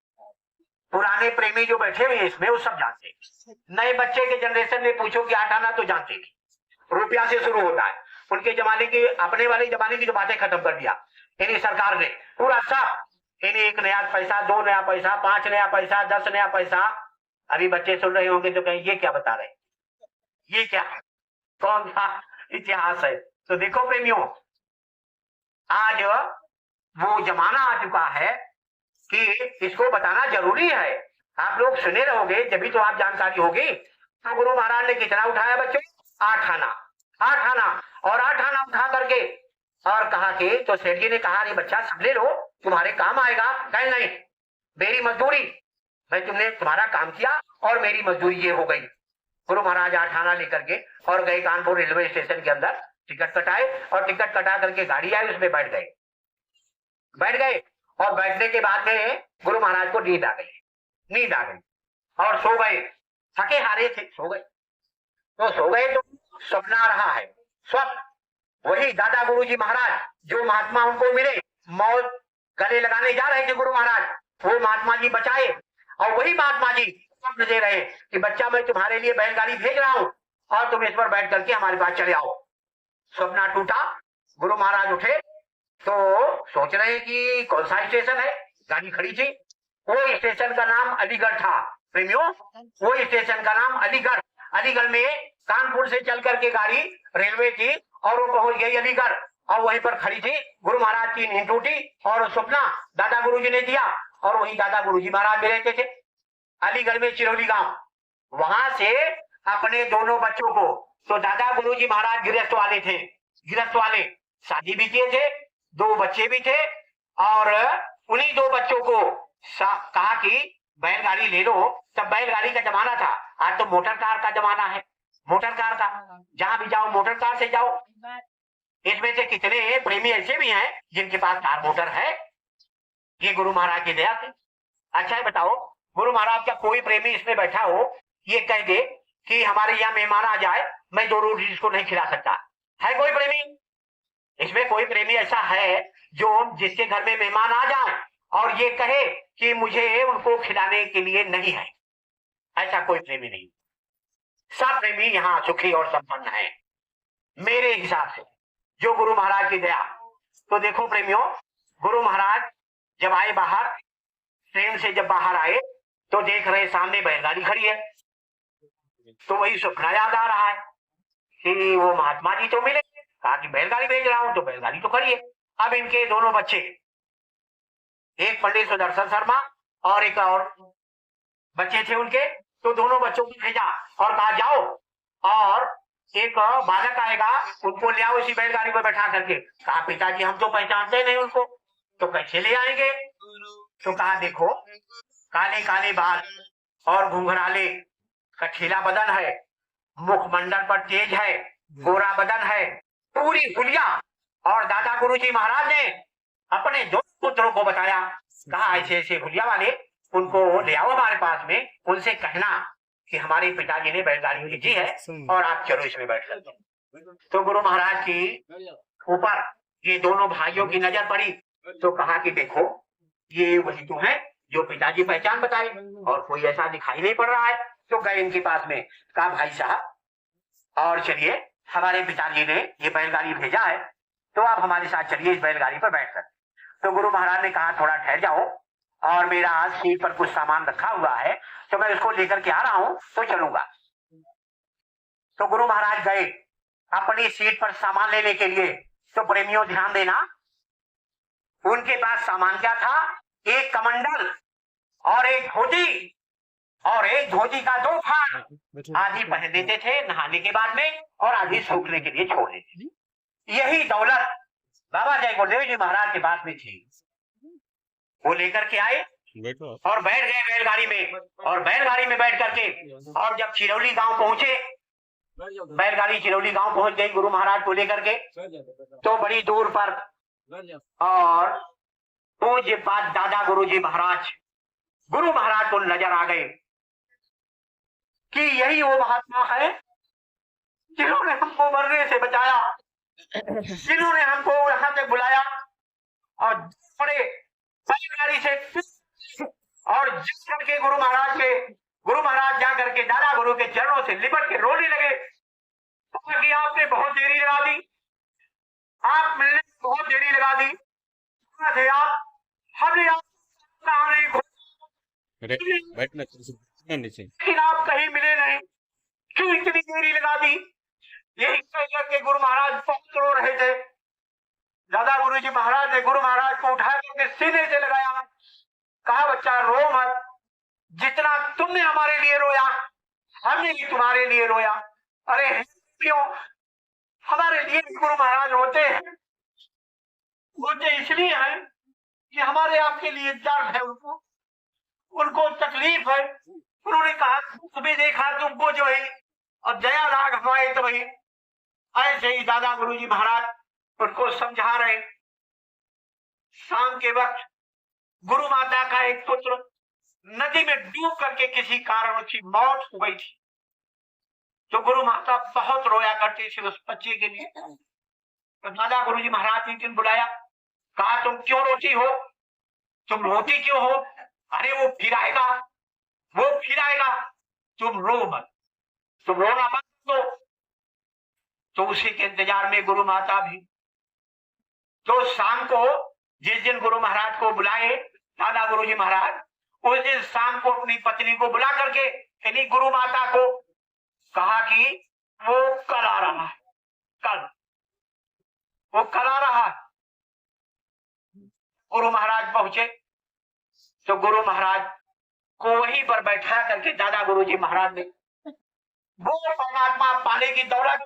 पुराने प्रेमी जो बैठे हुए इसमें वो सब जानते हैं, नए बच्चे के जनरेशन में पूछो कि 8 आना तो जानते नहीं, रुपया से शुरू होता है। उनके जमाने की, अपने वाले जमाने की जो बातें खत्म कर दिया यानी सरकार ने पूरा सब, यानी 1 नया पैसा, 2 नया पैसा, 5 नया पैसा, 10 नया पैसा। अभी बच्चे सुन रहे होंगे तो कहें ये क्या बता रहे, ये क्या, कौन सा इतिहास है? तो देखो प्रेमियों, आज वो जमाना आ चुका है कि इसको बताना जरूरी है। आप लोग सुने रहोगे जब तो आप जानकारी होगी। तो गुरु महाराज ने कितना उठाया बच्चों? 8 आना। 8 आना, और 8 आना उठा करके और कहा कि, तो सेठ जी ने कहा अरे बच्चा सब ले लो, तुम्हारे काम आएगा। कहे नहीं, मेरी मजदूरी, भाई तुमने तुम्हारा काम किया और मेरी मजदूरी ये हो गई। गुरु महाराज 8 आना लेकर के और गए कानपुर रेलवे स्टेशन के अंदर, टिकट कटाए और टिकट कटा करके गाड़ी आई, उसमें बैठ गए और बैठने के बाद में गुरु महाराज को नींद आ गई और सो गए। थके हारे थे, सो गए। तो सो गए तो स्वप्न आ रहा है, स्वप्न वही दादा गुरुजी महाराज जो महात्मा उनको मिले, मौत गले लगाने जा रहे थे गुरु महाराज, वो महात्मा जी बचाए। और वही महात्मा जी स्वप्न दे रहे कि बच्चा मैं तुम्हारे लिए बैलगाड़ी भेज रहा हूं और तुम इस पर बैठ करके हमारे पास चले आओ। स्वप्न टूटा, गुरु महाराज उठे तो सोच रहे कि कौन सा स्टेशन है, गाड़ी खड़ी थी, वो स्टेशन का नाम अलीगढ़ था। प्रेमियों, वो स्टेशन का नाम अलीगढ़ में कानपुर से चल करके गाड़ी रेलवे थी और वो पहुंच गई अलीगढ़, और वहीं पर खड़ी थी। गुरु महाराज की नींद टूटी और स्वप्ना दादा गुरुजी ने दिया, और वही दादा गुरुजी महाराज भी रहते थे। अलीगढ़ में चिरौली गांव, वहां से अपने दोनों बच्चों को, तो दादा गुरुजी महाराज गृहस्थ वाले थे, गृहस्थ वाले, शादी भी किए थे, 2 बच्चे भी थे, और उन्हीं 2 बच्चों को कहा कि बैलगाड़ी ले लो। तब बैलगाड़ी का जमाना था, आज तो मोटर कार का जमाना है, मोटर कार का, जहां भी जाओ मोटर कार से जाओ। इसमें से कितने प्रेमी ऐसे भी हैं जिनके पास कार मोटर है, ये गुरु महाराज की दया से। अच्छा है, बताओ गुरु महाराज का कोई प्रेमी इसमें बैठा हो, ये कह दे कि हमारे यहाँ मेहमान आ जाए, मैं 2 रोटी इसको नहीं खिला सकता, है कोई प्रेमी? इसमें कोई प्रेमी ऐसा है जो जिसके घर में मेहमान आ जाए और ये कहे कि मुझे उनको खिलाने के लिए नहीं है? ऐसा कोई प्रेमी नहीं। सब प्रेमी यहाँ सुखी और संपन्न है मेरे हिसाब से, जो गुरु महाराज की दया। तो देखो प्रेमियों, गुरु महाराज जब आए बाहर, ट्रेन से जब बाहर आए तो देख रहे सामने बैलगाड़ी खड़ी है, तो वही सपना याद आ रहा है कि वो महात्मा जी तो मिले, कहा कि बैलगाड़ी भेज रहा हूं, तो बैलगाड़ी तो खड़ी है। अब इनके दोनों बच्चे, एक पंडित सुदर्शन शर्मा और एक और बच्चे थे उनके, तो दोनों बच्चों को भेजा और कहा जाओ और एक बालक आएगा, उनको ले आओ इसी बैलगाड़ी पर बैठा करके। कहा पिताजी हम तो पहचानते नहीं उनको, तो कैसे ले आएंगे? तो कहा देखो, काले काले बाल और घुंघराले, कठिला बदन है, मुखमंडल पर तेज है, गोरा बदन है, पूरी हुलिया। और दादा गुरुजी महाराज ने अपने 2 पुत्रों को बताया, कहा ऐसे ऐसे हुलिया वाले, उनको ले आओ हमारे पास में, उनसे कहना कि हमारे पिताजी ने बैलगाड़ी भेजी है और आप चलो इसमें बैठ सकते हैं। तो गुरु महाराज की ऊपर ये दोनों भाइयों की नजर पड़ी, तो कहा कि देखो ये वही तो है जो पिताजी पहचान बताए, और कोई ऐसा दिखाई नहीं पड़ रहा है। तो गए इनके पास में, कहा भाई साहब और चलिए, हमारे पिताजी ने ये बैलगाड़ी भेजा है, तो आप हमारे साथ चलिए इस बैलगाड़ी पर बैठ कर। तो गुरु महाराज ने कहा थोड़ा ठहर जाओ, और मेरा आज सीट पर कुछ सामान रखा हुआ है, तो मैं उसको लेकर के आ रहा हूं, तो चलूंगा। तो गुरु महाराज गए अपनी सीट पर सामान लेने के लिए। तो प्रेमियों ध्यान देना, उनके पास सामान क्या था? एक कमंडल और एक धोती, और एक धोती का 2 फाड़, आधी पहन देते थे नहाने के बाद में और आधी सूखने के लिए छोड़ देते थे। यही दौलत बाबा जय गुरुदेव जी महाराज के पास में थी। वो लेकर के आए और बैठ गए बैलगाड़ी में, और बैलगाड़ी में बैठ करके, और जब चिरौली गांव पहुंचे, बैलगाड़ी चिरौली गांव पहुंच गई गुरु महाराज को लेकर के, तो बड़ी दूर पर और पूज्य पाद दादा गुरुजी महाराज गुरु महाराज को नजर आ गए कि यही वो महात्मा है जिन्होंने हमको मरने से बचाया, जिन्होंने हमको यहाँ तक बुलाया और बड़े बैलगाड़ी से, और जिस करके गुरु महाराज जा करके दादा गुरु के चरणों से लिपट के रोने लगे कि आपने बहुत देरी लगा दी, आप मिलने में बहुत देरी लगा दी, थे आप, हमने आप कहा नहीं, लेकिन आप कहीं मिले नहीं, क्यों इतनी देरी लगा दी? यही कह करके गुरु महाराज बहुत रो रहे थे। दादा गुरुजी महाराज ने गुरु महाराज को उठा करके सीने से लगाया, कहा बच्चा रो मत, जितना तुमने हमारे लिए रोया हमने भी तुम्हारे लिए रोया। अरे क्यों हमारे लिए गुरु महाराज रोते हैं? रोते इसलिए हैं कि हमारे आपके लिए दर्द है, उनको तकलीफ है। उन्होंने कहा तुम्हें देखा तुमको जो है और दया राग हमारे तो वही। ऐसे ही दादा गुरुजी महाराज उनको समझा रहे। शाम के वक्त गुरु माता का एक पुत्र नदी में डूब करके किसी कारण उसकी मौत हो गई थी, तो गुरु माता बहुत रोया करती थी उस बच्चे के लिए। तो दादा गुरुजी महाराज ने दिन बुलाया, कहा तुम क्यों रोती हो, तुम रोती क्यों हो? अरे वो फिर आएगा, वो फिर आएगा, तुम रो मत, तुम रोना मत दो। तो उसी के इंतजार में गुरु माता भी, तो शाम को जिस दिन गुरु महाराज को बुलाए दादा गुरुजी महाराज, उस दिन शाम को अपनी पत्नी को बुला करके यानी गुरु माता को कहा कि वो कल आ रहा है, कल वो कल आ रहा है। गुरु महाराज पहुंचे तो गुरु महाराज को वहीं पर बैठा करके दादा गुरुजी महाराज ने वो परमात्मा पाने की दौलत,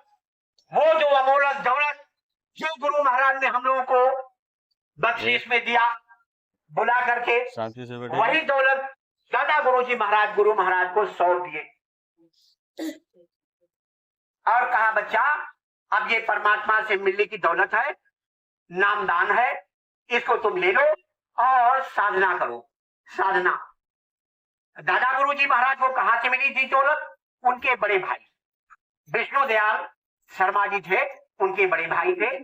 वो जो अमोलक दौलत जो गुरु महाराज ने हम लोगों को बख्शीश में दिया बुला करके, शांति से बैठे वही दौलत दादा गुरुजी महाराज गुरु महाराज को सौंप दिए और कहा बच्चा अब ये परमात्मा से मिलने की दौलत है, नामदान है, इसको तुम ले लो और साधना करो। साधना दादा गुरुजी महाराज को कहां से मिली थी दौलत? उनके बड़े भाई विष्णु दयाल शर्मा जी थे, उनके बड़े भाई थे,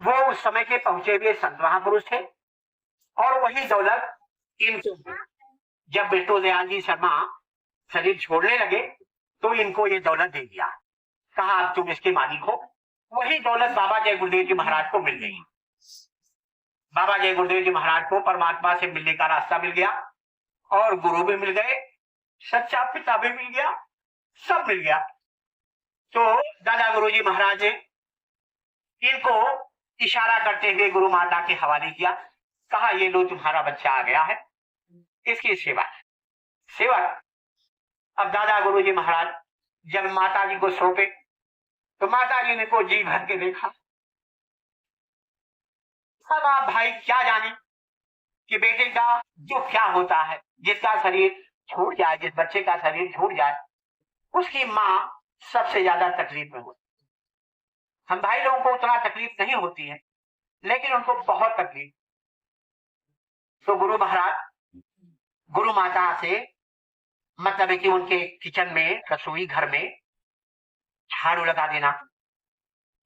वो उस समय के पहुंचे हुए संत महापुरुष थे और वही दौलत इनको जब विष्णु दयाल जी शर्मा शरीर छोड़ने लगे तो इनको ये दौलत दे दिया, कहा अब तुम इसके मालिक हो। वही दौलत बाबा जय गुरुदेव जी महाराज को मिल गई। बाबा जय गुरुदेव जी महाराज को परमात्मा से मिलने का रास्ता मिल गया और गुरु भी मिल गए, सच्चा पिता भी मिल गया, सब मिल गया। तो दादा गुरुजी महाराज ने इनको इशारा करते हुए गुरु माता के हवाले किया, कहा ये लो तुम्हारा बच्चा आ गया है, इसकी सेवा सेवा। अब दादा गुरुजी महाराज जब माता जी को सौंपे तो माता जी ने को जी भर के देखा। अब आप भाई क्या जाने कि बेटे का दुख क्या होता है, जिसका शरीर छूट जाए, जिस बच्चे का शरीर छूट जाए उसकी माँ सबसे ज्यादा तकलीफ में होती। हम भाई लोगों को उतना तकलीफ नहीं होती है लेकिन उनको बहुत तकलीफ। तो गुरु महाराज गुरु माता से मतलब है कि उनके किचन में रसोई घर में झाड़ू लगा देना,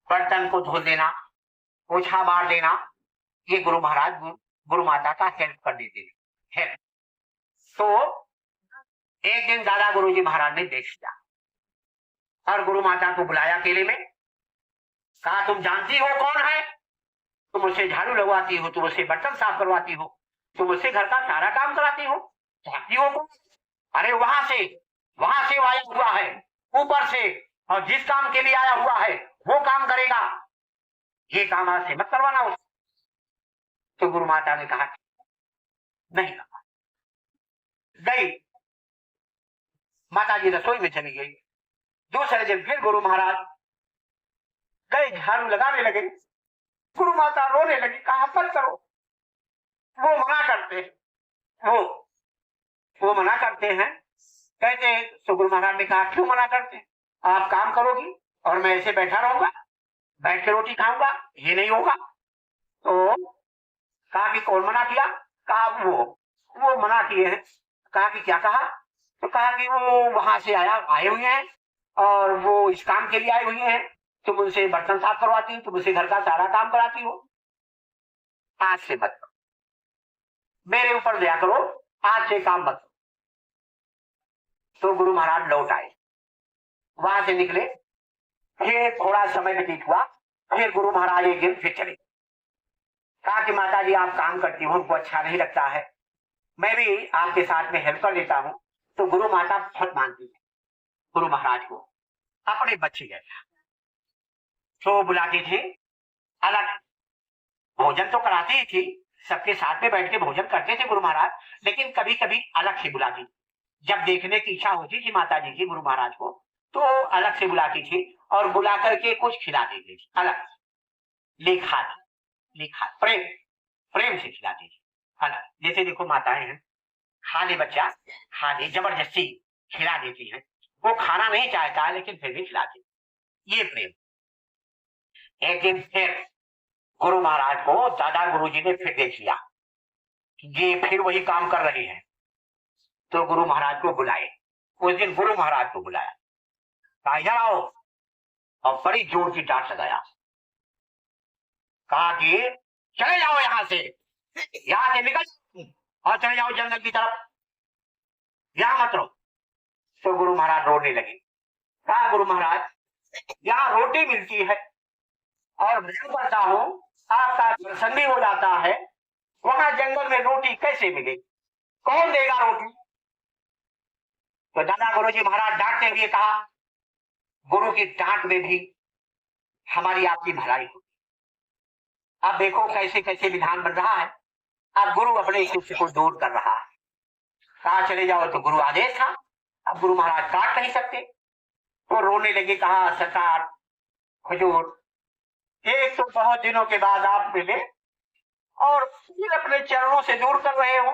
बर्तन को धो देना, पोछा मार देना, ये गुरु महाराज गुरु माता का हेल्प कर देते हैं। तो एक दिन दादा गुरुजी महाराज ने देख लिया और गुरु माता को बुलाया अकेले में, कहा तुम जानती हो कौन है? तुम मुझसे झाड़ू लगवाती हो, तुम मुझसे बर्तन साफ करवाती हो, तुम मुझसे घर का सारा काम कराती हो, जानती हो कौन? अरे वहां से आया हुआ है, ऊपर से, और जिस काम के लिए आया हुआ है वो काम करेगा, ये काम आज से मत करवाना उसको। तो गुरु माता ने कहा नहीं करवा। गई माता जी रसोई में चली गई। दूसरे दिन फिर गुरु महाराज गए, झाड़ू लगाने लगे, गुरु माता रोने लगी, कहा मत करो। वो मना करते वो मना करते हैं, कहते हैं। तो गुरु महाराज ने कहा क्यों मना करते हैं? आप काम करोगी और मैं ऐसे बैठा रहूंगा, बैठ के रोटी खाऊंगा, ये नहीं होगा। तो कहा कि कौन मना किया? कहा वो मना किए हैं। कहा कि क्या कहा? तो कहा कि वो वहां से आए हुए हैं और वो इस काम के लिए आए हुए हैं, तुम उनसे बर्तन साफ करवाती हो, तुम उनसे घर का सारा काम कराती हो, आज से मत करो, मेरे ऊपर दया करो, आज से काम मत करो। तो गुरु महाराज लौट आए, वहां से निकले, फिर थोड़ा समय व्यतीत हुआ, फिर गुरु महाराज एक दिन फिर चले। कहा कि माता जी आप काम करती हो, उनको अच्छा नहीं लगता है, मैं भी आपके साथ में हेल्प कर देता हूं। तो गुरु माता बहुत मानती है गुरु महाराज को, अपने बच्चे जैसा। तो बुलाती थी, अलग भोजन तो कराती ही थी, सबके साथ में बैठ के भोजन करते थे गुरु महाराज, लेकिन कभी कभी अलग से बुलाती। जब देखने की इच्छा होती थी माता जी की गुरु महाराज को तो अलग से बुलाती थी और बुला करके कुछ खिला देती थी, अलग लिखा प्रेम से खिलाती थी अलग। जैसे देखो माताएं हैं, खा ले बच्चा, खा ले, जबरदस्ती खिला देती हैं। वो खाना नहीं चाहता है लेकिन फिर भी खिलाती, ये प्रेम। एक दिन फिर गुरु महाराज को दादा गुरुजी ने फिर देख लिया, ये फिर वही काम कर रहे हैं। तो गुरु महाराज को बुलाए, उस दिन गुरु महाराज को बुलाया, कहा इधर आओ, और बड़ी जोर की डांट लगाया। कहा कि चले जाओ यहां से निकल और चले जाओ जंगल की तरफ, यहां मत रहो। तो गुरु महाराज रोने लगे। कहा गुरु महाराज यहाँ रोटी मिलती है और मैं करता हूं, आपका दर्शन भी हो जाता है, वहां जंगल में रोटी कैसे मिलेगी, कौन देगा रोटी? तो दादा गुरुजी महाराज डांटते हुए कहा, गुरु की डांट में भी हमारी आपकी भलाई होती। अब देखो कैसे कैसे विधान बन रहा है, अब गुरु अपने शिष्य को दूर कर रहा है। कहा चले जाओ, तो गुरु आदेश था, अब गुरु महाराज काट नहीं सकते। तो रोने लगे, कहा सरकार हुजूर, एक तो बहुत दिनों के बाद आप मिले और फिर अपने चरणों से दूर कर रहे हो,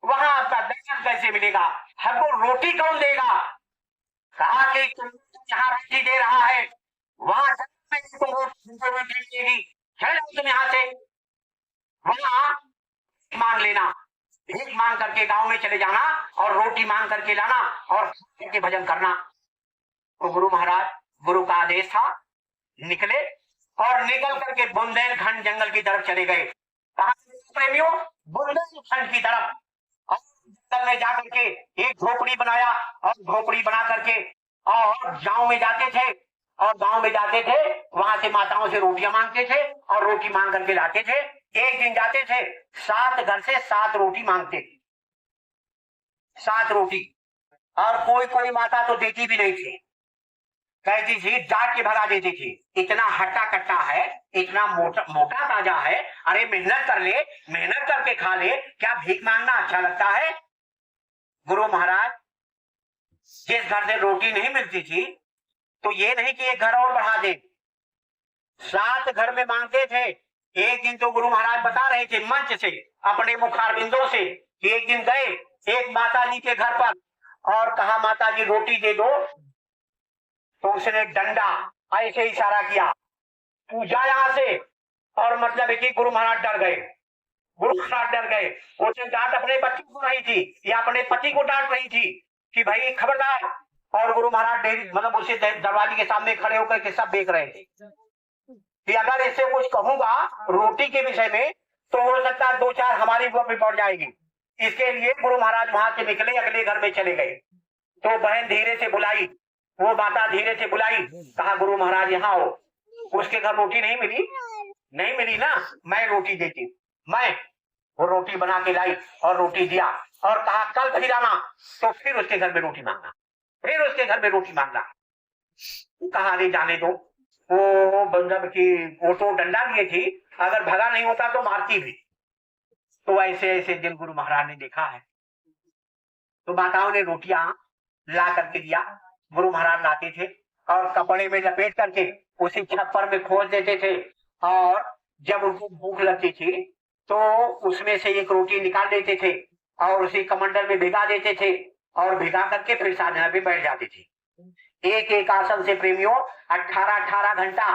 वहां आपका दर्शन कैसे मिलेगा, हमको रोटी कौन देगा। कहा कि तुम यहाँ रोटी दे रहा है, वहां तुमको रोटी मिलेगी, चले जाओ तुम यहाँ से, वहां मांग लेना, भीख मांग करके गांव में चले जाना और रोटी मांग करके लाना और करके भजन करना। तो गुरु महाराज, गुरु का आदेश था, निकले और निकल करके बुंदेलखंड जंगल की तरफ चले गए। कहा प्रेमियों, बुंदेलखंड की तरफ। और जंगल में जाकर के एक झोपड़ी बनाया और झोपड़ी बना करके और गांव में जाते थे, और गांव में जाते थे, वहां से माताओं से रोटियां मांगते थे और रोटी मांग करके लाते थे। एक दिन जाते थे, 7 घर से 7 रोटी मांगते थे, 7 रोटी, और कोई कोई माता तो देती भी नहीं थी, कहती थी डांट के भगा देती थी, इतना हट्टा कट्टा है, इतना मोटा मोटा ताजा है, अरे मेहनत कर ले, मेहनत करके खा ले, क्या भीख मांगना अच्छा लगता है। गुरु महाराज, जिस घर से रोटी नहीं मिलती थी तो ये नहीं कि एक घर और बढ़ा दे, 7 घर में मांगते थे। एक दिन तो गुरु महाराज बता रहे थे मंच से, अपने मुखारबिंदों से, कि एक दिन गए एक माता जी के घर पर और कहा माता जी रोटी दे दो, तो उसने डंडा ऐसे इशारा किया, तू जा यहां से, और मतलब है कि गुरु महाराज डर गए, गुरु महाराज डर गए। उसने डांट अपने पति को रही थी या अपने पति को डांट रही थी कि भाई खबरदार, और गुरु महाराज डेरी मतलब उसे दरवाजे के सामने खड़े होकर के सब देख रहे थे कि अगर इससे कुछ कहूंगा रोटी के विषय में तो हो सकता है 2-4 हमारी ऊपर भी पड़ जाएगी। इसके लिए गुरु महाराज वहां से निकले, अगले घर में चले गए। तो बहन धीरे से बुलाई, वो माता धीरे से बुलाई, कहा गुरु महाराज यहाँ आओ। उसके घर रोटी नहीं मिली, नहीं मिली ना, मैं रोटी देती, मैं वो रोटी बना के लाई और रोटी दिया और कहा कल फिर आना, तो फिर उसके घर में रोटी मांगना, फिर उसके घर में रोटी मांगना। कहा नहीं जाने दो, वो मतलब की वो तो डंडा लिए थी, अगर भगा नहीं होता तो मारती भी। तो ऐसे ऐसे दिन गुरु महाराज ने देखा है। तो माताओं ने रोटियां ला करके दिया, गुरु महाराज लाते थे और कपड़े में लपेट करके उसी छप्पर में खोल देते थे, और जब उनको भूख लगती थी तो उसमें से एक रोटी निकाल देते थे और उसी कमंडल में भिगा देते थे और भिगा करके फिर साधना पे बैठ जाते थे। एक एक आसन से प्रेमियों 18-18 घंटा,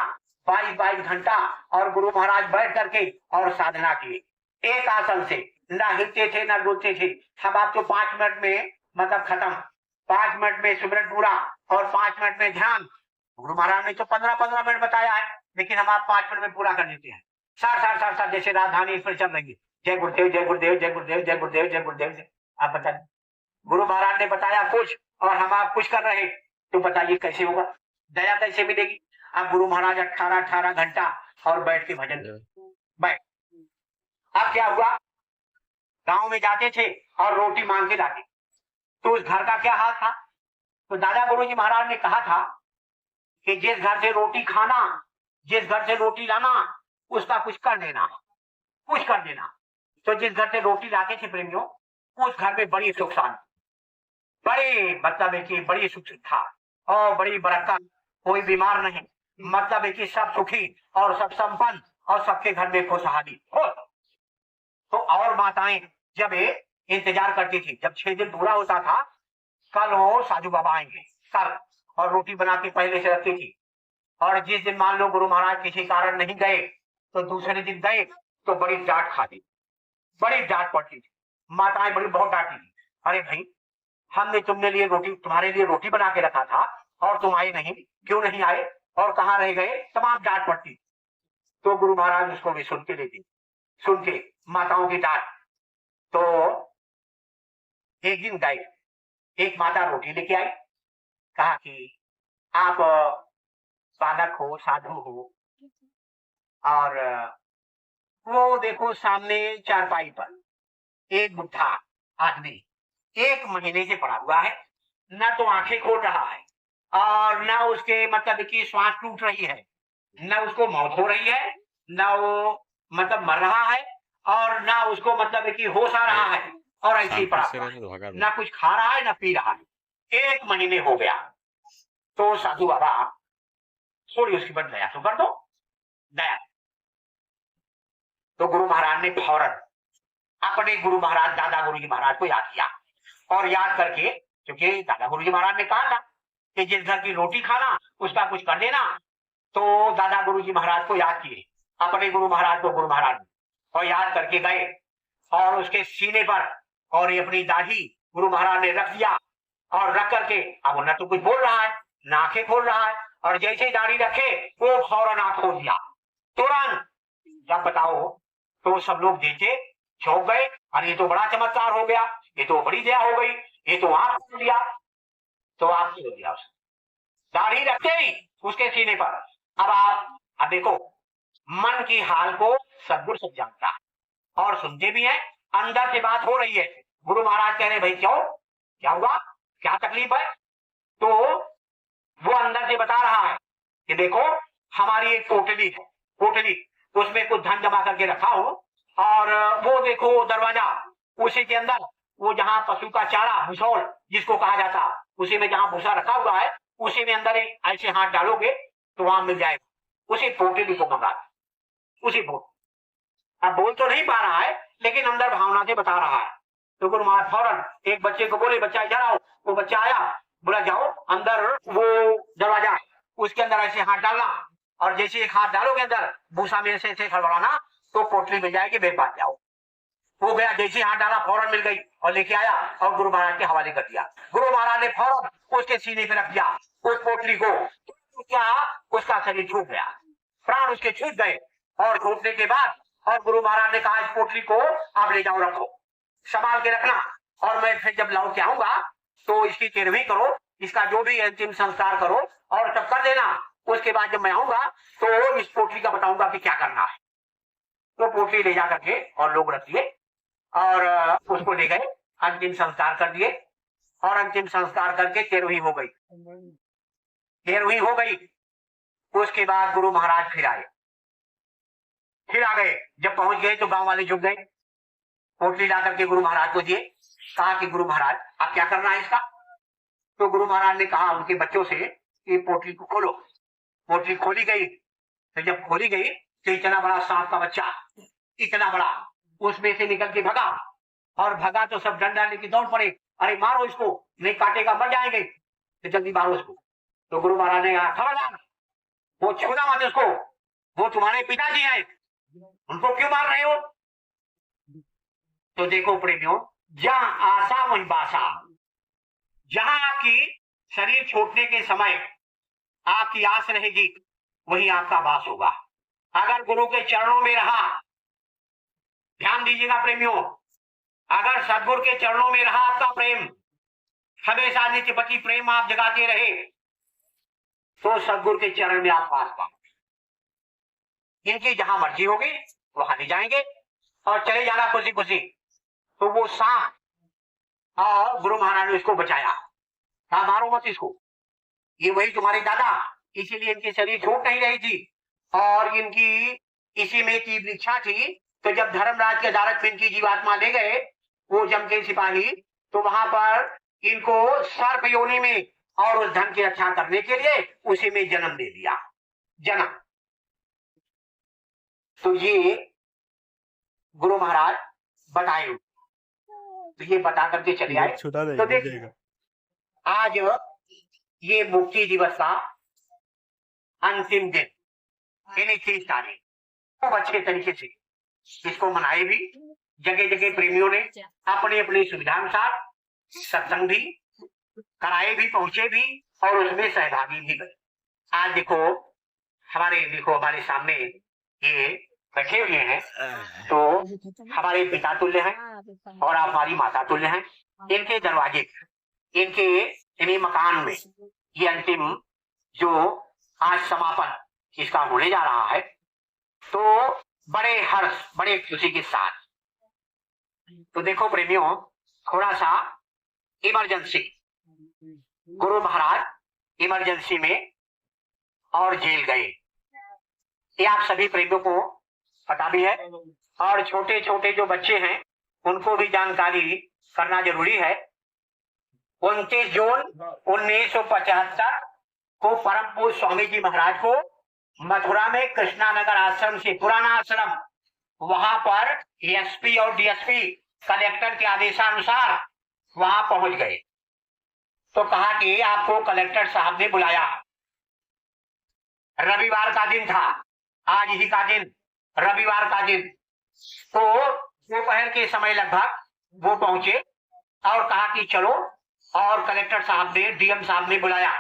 22-22 घंटा और गुरु महाराज बैठ करके और साधना किए, एक आसन से, ना हिलते थे ना डुलते थे। हम आपको 5 मिनट में मतलब खत्म, 5 मिनट में सिमरन पूरा और 5 मिनट में ध्यान। गुरु महाराज ने तो 15-15 मिनट बताया है, लेकिन हम आप 5 मिनट में पूरा कर लेते हैं। सार जैसे राजधानी इस पर चल रही है, जय गुरुदेव जय गुरुदेव जय गुरुदेव जय गुरुदेव जय गुरुदेव से। आप बता, गुरु महाराज ने बताया कुछ और हम आप कुछ कर रहे, तो बताइए कैसे होगा, दया कैसे मिलेगी। अब गुरु महाराज 18-18 घंटा और बैठ के भजन बैठ। अब क्या हुआ, गांव में जाते थे और रोटी मांग के लाते, तो उस घर का क्या हाल था। तो दादा गुरु जी महाराज ने कहा था कि जिस घर से रोटी खाना, जिस घर से रोटी लाना, उसका कुछ कर देना, कुछ कर देना। तो जिस घर से रोटी लाते थे प्रेमियों, उस घर में बड़ी सुख शांति, बड़ी मतलब है कि बड़ी सुख था और बड़ी बरकत, कोई बीमार नहीं, मतलब है कि सब सुखी और सब संपन्न और सबके घर में खुशहाली हो। तो और माताएं जब इंतजार करती थी, जब 6 दिन पूरा होता था, कल वो साधु बाबा आएंगे कल, और रोटी बना के पहले से रखती थी। और जिस दिन मान लो गुरु महाराज किसी कारण नहीं गए तो दूसरे दिन गए तो बड़ी डांट खाती, बड़ी डांट पड़ती थी, माताएं बड़ी बहुत डांटती थी, अरे भाई हमने तुम्हारे लिए रोटी बना के रखा था और तुम आए नहीं, क्यों नहीं आए और कहाँ रह गए, तमाम डांट पड़ती। तो गुरु महाराज उसको भी सुन के लेते, सुन के माताओं की डांट। तो एक दिन गए, एक माता रोटी लेके आई, कहा कि आप साधक हो, साधु हो, और वो देखो सामने चारपाई पर एक बुढ़ा आदमी 1 महीने से पड़ा हुआ है, ना तो आंखें खोल रहा है और ना उसके मतलब कि श्वास टूट रही है, ना उसको मौत हो रही है, ना वो मतलब मर रहा है और ना उसको मतलब कि होश आ रहा है, और ऐसे ही पड़ा हुआ है, ना कुछ खा रहा है ना पी रहा है। 1 महीने हो गया। तो साधु बाबा थोड़ी उसके बाद दया तो कर दो, दया। तो गुरु महाराज ने फौरन अपने गुरु महाराज दादा गुरु जी महाराज को याद किया, और याद करके, क्योंकि दादा गुरु जी महाराज ने कहा था कि जिस घर की रोटी खाना उसका कुछ कर देना, तो दादा गुरु जी महाराज को याद किए, अपने गुरु महाराज को गुरु महाराज ने, और याद करके गए और उसके सीने पर और ये अपनी दाढ़ी गुरु महाराज ने रख दिया, और रख करके अब न तो कुछ बोल रहा है ना आंखें खोल रहा है, और जैसे दाढ़ी रखे वो फौरन आंख खोल दिया तुरंत। जब बताओ तो सब लोग देखे, चौंक गए, अरे ये तो बड़ा चमत्कार हो गया, ये तो बड़ी दया हो गई, ये तो आंख खोल दिया। तो आंख खोल दिया, दाढ़ी रखते ही उसके सीने पर। अब देखो, मन की हाल को सद्गुरु सब जानता है और सुनते भी है। अंदर से बात हो रही है, गुरु महाराज कह रहे भाई क्यों, क्या हुआ, क्या तकलीफ है? तो वो अंदर से बता रहा है कि देखो हमारी एक पोटली है, पोटली, उसमें कुछ धन जमा करके रखा हो, और वो देखो दरवाजा, उसी के अंदर वो जहां पशु का चारा भूसौल जिसको कहा जाता, उसी में जहां भूसा रखा हुआ है, उसी में अंदर ऐसे हाथ डालोगे तो वहां मिल जाएगा। उसी पोटली को मंगा, उसी पोटली। अब बोल तो नहीं पा रहा है लेकिन अंदर भावना से बता रहा है। तो गुरु महाराज फौरन एक बच्चे को बोले, बच्चा इधर आओ। वो बच्चा आया, बोला जाओ अंदर वो दरवाजा है, उसके अंदर ऐसे हाथ डालना, और जैसे एक हाथ डालोगे अंदर भूसा में ऐसे खड़बड़ाना तो पोटली मिल जाएगी, मेरे पास जाओ। वो गया, जैसे हाथ डाला फौरन मिल गई, और लेके आया और गुरु महाराज के हवाले कर दिया। गुरु महाराज ने फौरन उसके सीने पे रख दिया उस पोटली को। क्या उसका शरीर छूट गया, प्राण उसके छूट गए, और छूटने के बाद और गुरु महाराज ने कहा इस पोटली को आप ले जाओ, रखो, संभाल के रखना, और मैं फिर जब लौट के आऊंगा तो इसकी तेरहवीं करो, इसका जो भी अंतिम संस्कार करो और सब कर देना। उसके बाद जब मैं आऊंगा तो इस पोटली का बताऊंगा कि क्या करना है। तो पोटली ले जा करके और लोग रख दिए, और उसको ले गए, अंतिम संस्कार कर दिए, और अंतिम संस्कार करके 13वीं हो गई, 13वीं हो गई। उसके बाद गुरु महाराज फिर आए, फिर आ गए। जब पहुंच गए तो गांव वाले झुक गए, पोटली ला करके गुरु महाराज को दिए, कहा कि गुरु महाराज आप क्या करना है इसका? तो गुरु महाराज ने कहा उनके बच्चों से कि पोटली को खोलो। पोटली खोली गई, तो जब खोली गई तो इतना बड़ा सांप का बच्चा, इतना बड़ा, उसमें से निकल के भगा, और भगा तो सब डंडा लेके दौड़ पड़े, अरे मारो इसको, नहीं काटेगा मर जाएंगे, तो जल्दी मारो इसको। तो गुरु महाराज ने कहा खबरदार, वो छूना मत उसको, वो तुम्हारे पिताजी हैं, उनको क्यों मार रहे हो? तो देखो प्रेमियों, जहां आशा वहीं बासा, जहां आपकी शरीर छोड़ने के समय आपकी आस रहेगी वहीं आपका वास होगा। अगर गुरु के चरणों में रहा, ध्यान दीजिएगा प्रेमियों, अगर सदगुरु के चरणों में रहा आपका प्रेम, हमेशा नित्यपति प्रेम आप जगाते रहे, तो सदगुरु के चरण में आप वास पाओगे। इनकी जहां मर्जी होगी वहां ले जाएंगे और चले जाना खुशी खुशी। तो वो सांप, और गुरु महाराज ने इसको बचाया, कहा मारो मत इसको, ये वही तुम्हारे दादा, इसीलिए इनकी शरीर छूट नहीं रही थी, और इनकी इसी में की इच्छा थी। तो जब धर्मराज के अदालत में इनकी जीवात्मा ले गए वो जम के सिपाही, तो वहां पर इनको सर्प योनि में और उस धन की रक्षा करने के लिए उसी में जन्म दे दिया, जन्म। तो ये गुरु महाराज बताए, तो ये बता करके चले आए। तो देखिए आज ये मुक्ति दिवस का अंतिम दिन, यानी 30 तारीख, खूब अच्छे तरीके से इसको मनाए भी। जगह जगह प्रेमियों ने अपनी अपनी सुविधा अनुसार सत्संग भी कराए भी, पहुंचे भी, और उसमें सहभागी भी बने। आज देखो हमारे सामने ये बैठे हुए हैं, तो हमारे पिता तुल्य हैं और आप हमारी माता तुल्य हैं। इनके दरवाजे, इनके इन्हीं मकान में ये अंतिम जो आज समापन इसका होने जा रहा है, तो बड़े हर्ष, बड़े खुशी के साथ। तो देखो प्रेमियों, थोड़ा सा इमरजेंसी, गुरु महाराज इमरजेंसी में और जेल गए, ये आप सभी प्रेमियों को पता भी है, और छोटे छोटे जो बच्चे हैं उनको भी जानकारी करना जरूरी है। 29 जून 1975 को परम पूज्य स्वामी जी महाराज को मथुरा में कृष्णानगर आश्रम से, पुराना आश्रम, वहां पर एसपी और डीएसपी कलेक्टर के आदेशानुसार वहां पहुंच गए। तो कहा कि आपको कलेक्टर साहब ने बुलाया। रविवार का दिन था, आज ही का दिन, रविवार का दिन। तो दोपहर के समय लगभग वो पहुंचे और कहा कि चलो, और कलेक्टर साहब ने, डीएम साहब ने बुलाया।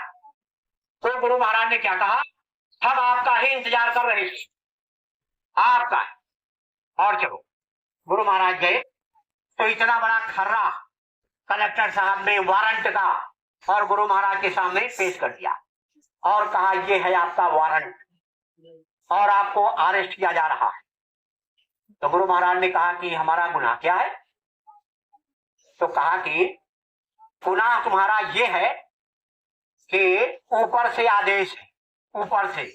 तो गुरु महाराज ने क्या कहा, हम आपका ही इंतजार कर रहे थे, आपका, और चलो। गुरु महाराज गए तो इतना बड़ा खर्रा कलेक्टर साहब ने वारंट का और गुरु महाराज के सामने पेश कर दिया और कहा ये है आपका वारंट और आपको अरेस्ट किया जा रहा है। तो गुरु महाराज ने कहा कि हमारा गुनाह क्या है? तो कहा कि गुनाह तुम्हारा ये है कि ऊपर से आदेश है, ऊपर से।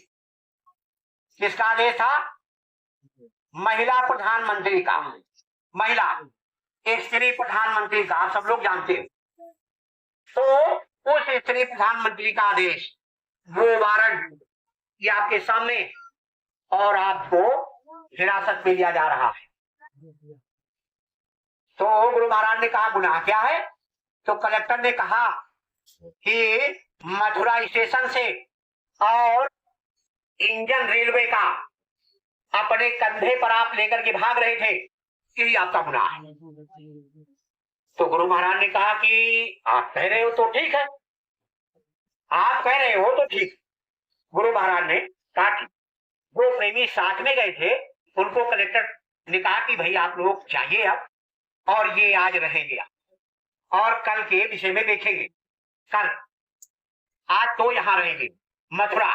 किसका आदेश था? महिला प्रधानमंत्री का, महिला, एक स्त्री प्रधानमंत्री का, आप सब लोग जानते हैं। तो उस स्त्री प्रधानमंत्री का आदेश, वो वारंट, ये आपके सामने, और आपको हिरासत में लिया जा रहा है। तो गुरु महाराज ने कहा गुनाह क्या है? तो कलेक्टर ने कहा कि मथुरा स्टेशन से और इंडियन रेलवे का अपने कंधे पर आप लेकर के भाग रहे थे, यही आपका गुनाह है। तो गुरु महाराज ने कहा कि आप कह रहे हो तो ठीक है, आप कह रहे हो तो ठीक। गुरु महाराज ने कहा कि वो प्रेमी साथ में गए थे, उनको कलेक्टर ने कहा कि भाई आप लोग चाहिए अब, और ये आज रहेंगे और कल के विषय में देखेंगे। कल, आज तो यहाँ रहेंगे मथुरा।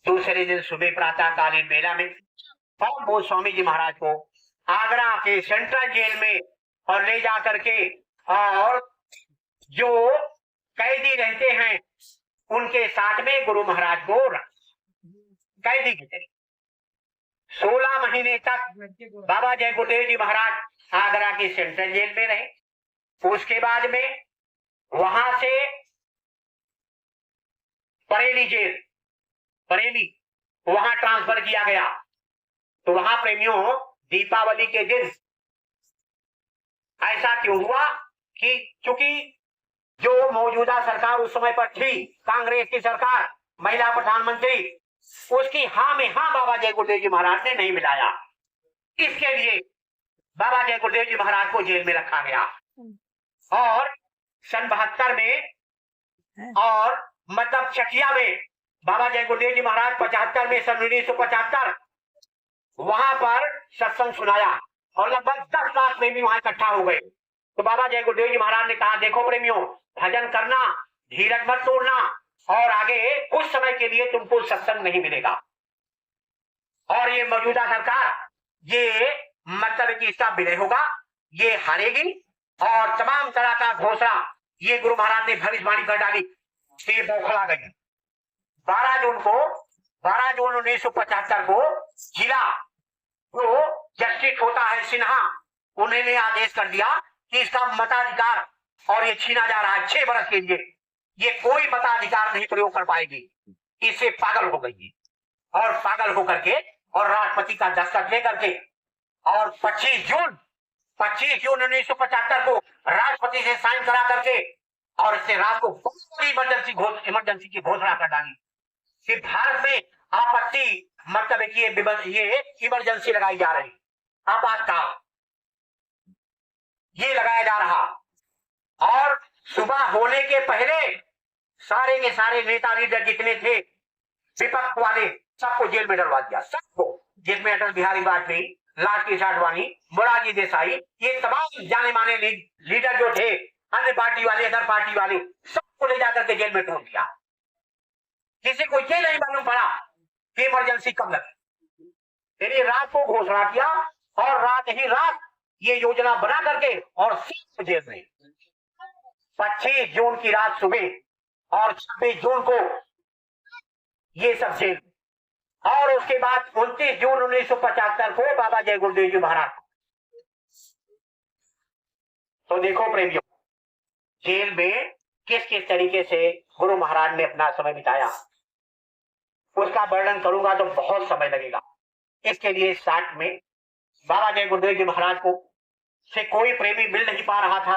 दूसरे दिन सुबह प्रातः कालीन मेला में परम पूज्य स्वामी जी महाराज को आगरा के सेंट्रल जेल में और ले जा करके, और जो कैदी रहते हैं उनके साथ में गुरु महाराज को कैदी की तरह 16 महीने तक बाबा जय गुरुदेव जी महाराज आगरा के सेंट्रल जेल में रहे। उसके बाद में वहां से बरेली जेल, बरेली, वहां ट्रांसफर किया गया। तो वहां प्रेमियों, दीपावली के दिन ऐसा क्यों हुआ कि चूंकि जो मौजूदा सरकार उस समय पर थी, कांग्रेस की सरकार, महिला प्रधानमंत्री, उसकी हाँ में हाँ बाबा जय गुरुदेव जी महाराज ने नहीं मिलाया। इसके लिए बाबा जय गुरुदेव जी महाराज को जेल में रखा गया। और सन 72 में, और मतलब चकिया में बाबा जय गुरुदेव जी महाराज 75 में, सन 1975 वहां पर सत्संग सुनाया और लगभग 10 लाख प्रेमी वहां इकट्ठा हो गए। तो बाबा जय गुरुदेव जी महाराज ने कहा, देखो प्रेमियों, भजन करना, धीरज मत तोड़ना, और आगे कुछ समय के लिए तुमको सत्संग नहीं मिलेगा। और ये मौजूदा सरकार, ये मतलब कि इसका विलय होगा, ये हारेगी, और तमाम तरह का घोषणा ये गुरु महाराज ने भविष्यवाणी कर डाली। ये बौखला गई। 12 जून 1975 को जिला जो जस्टिस होता है सिन्हा, उन्होंने आदेश कर दिया कि इसका मताधिकार और ये छीना जा रहा है 6 वर्ष के लिए, ये कोई मताधिकार नहीं प्रयोग कर पाएगी। इससे पागल हो गई और पागल होकर के और राष्ट्रपति का दस्तखत लेकर के, और 25 जून 1975 को राष्ट्रपति से साइन करा करके, और इससे रात को इमरजेंसी की घोषणा कर डाली कि भारत में आपत्ति मतलब ये इमरजेंसी लगाई जा रही, आपातकाल ये लगाया जा रहा। और सुबह होने के पहले सारे के सारे नेता लीडर जितने थे विपक्ष वाले, सबको जेल में डलवा दिया, सबको। जिसमें अटल बिहारी वाजपेयी, लालकृष्ण आडवाणी, मोरारजी देसाई, ये तमाम जाने माने लीडर जो थे, अन्य पार्टी वाले, अदर पार्टी वाले, सबको ले जाकर के जेल में ठोक दिया। किसी को ये नहीं मालूम पड़ा कि इमरजेंसी कब लगी। रात को घोषणा किया और रात ही रात ये योजना बना करके और सब जेल में 25 जून की रात सुबह और 26 जून को ये सब जेल। और उसके बाद 29 जून 1975 को बाबा जय गुरुदेव जी महाराज तो देखो प्रेमियों, जेल में किस किस तरीके से गुरु महाराज ने अपना समय बिताया, उसका वर्णन करूंगा तो बहुत समय लगेगा। इसके लिए साथ में बाबा जय गुरुदेव जी महाराज को से कोई प्रेमी मिल नहीं पा रहा था,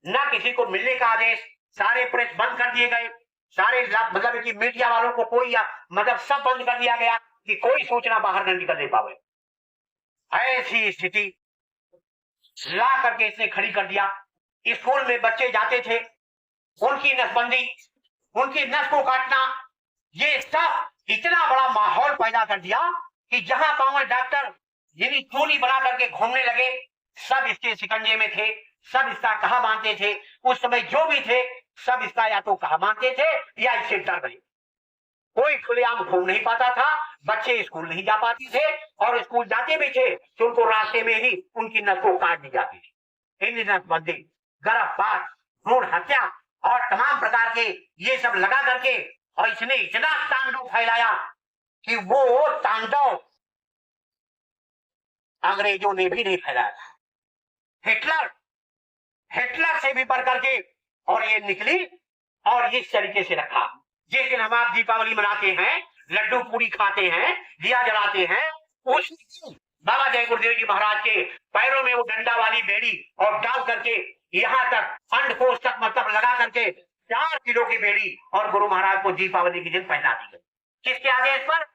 न किसी को मिलने का आदेश, सारे प्रेस बंद कर दिए गए, सारे मतलब कि मीडिया वालों को कोई मतलब सब बंद कर दिया गया कि कोई सूचना बाहर न निकलने पावे। ऐसी स्थिति ला करके इसने खड़ी कर दिया। स्कूल में बच्चे जाते थे, उनकी नसबंदी, उनकी नस को काटना, ये सब इतना बड़ा माहौल पैदा कर दिया कि जहां पाओ डॉक्टर यानी चोली बना करके घूमने लगे, सब इसके शिकंजे में थे, सब इसका कहा मानते थे। उस समय जो भी थे सब इसका या तो कहा मानते थे या इससे डर गए। कोई खुलेआम घूम नहीं पाता था, बच्चे स्कूल नहीं जा पाते थे, और स्कूल जाते भी थे तो उनको रास्ते में ही उनकी नस को काट दी जाती थी। इन नसबंदी, गर्भपात, भ्रूण हत्या और तमाम प्रकार के ये सब लगा करके, और इसने इतना तांडव फैलाया कि वो तांडव अंग्रेजों ने भी नहीं फैलाया था। हिटलर से भी बढ़ करके और ये निकली और इस तरीके से रखा। जिस दिन हम आप दीपावली मनाते हैं, लड्डू पूरी खाते हैं, दिया जलाते हैं, उस बाबा जय गुरुदेव जी महाराज के पैरों में वो डंडा वाली बेड़ी और डाल करके यहाँ तक अंडकोश तक मतलब लगा करके 4 किलो की बेड़ी और गुरु महाराज को दीपावली के दिन पहना दी गई। किसके आदेश पर?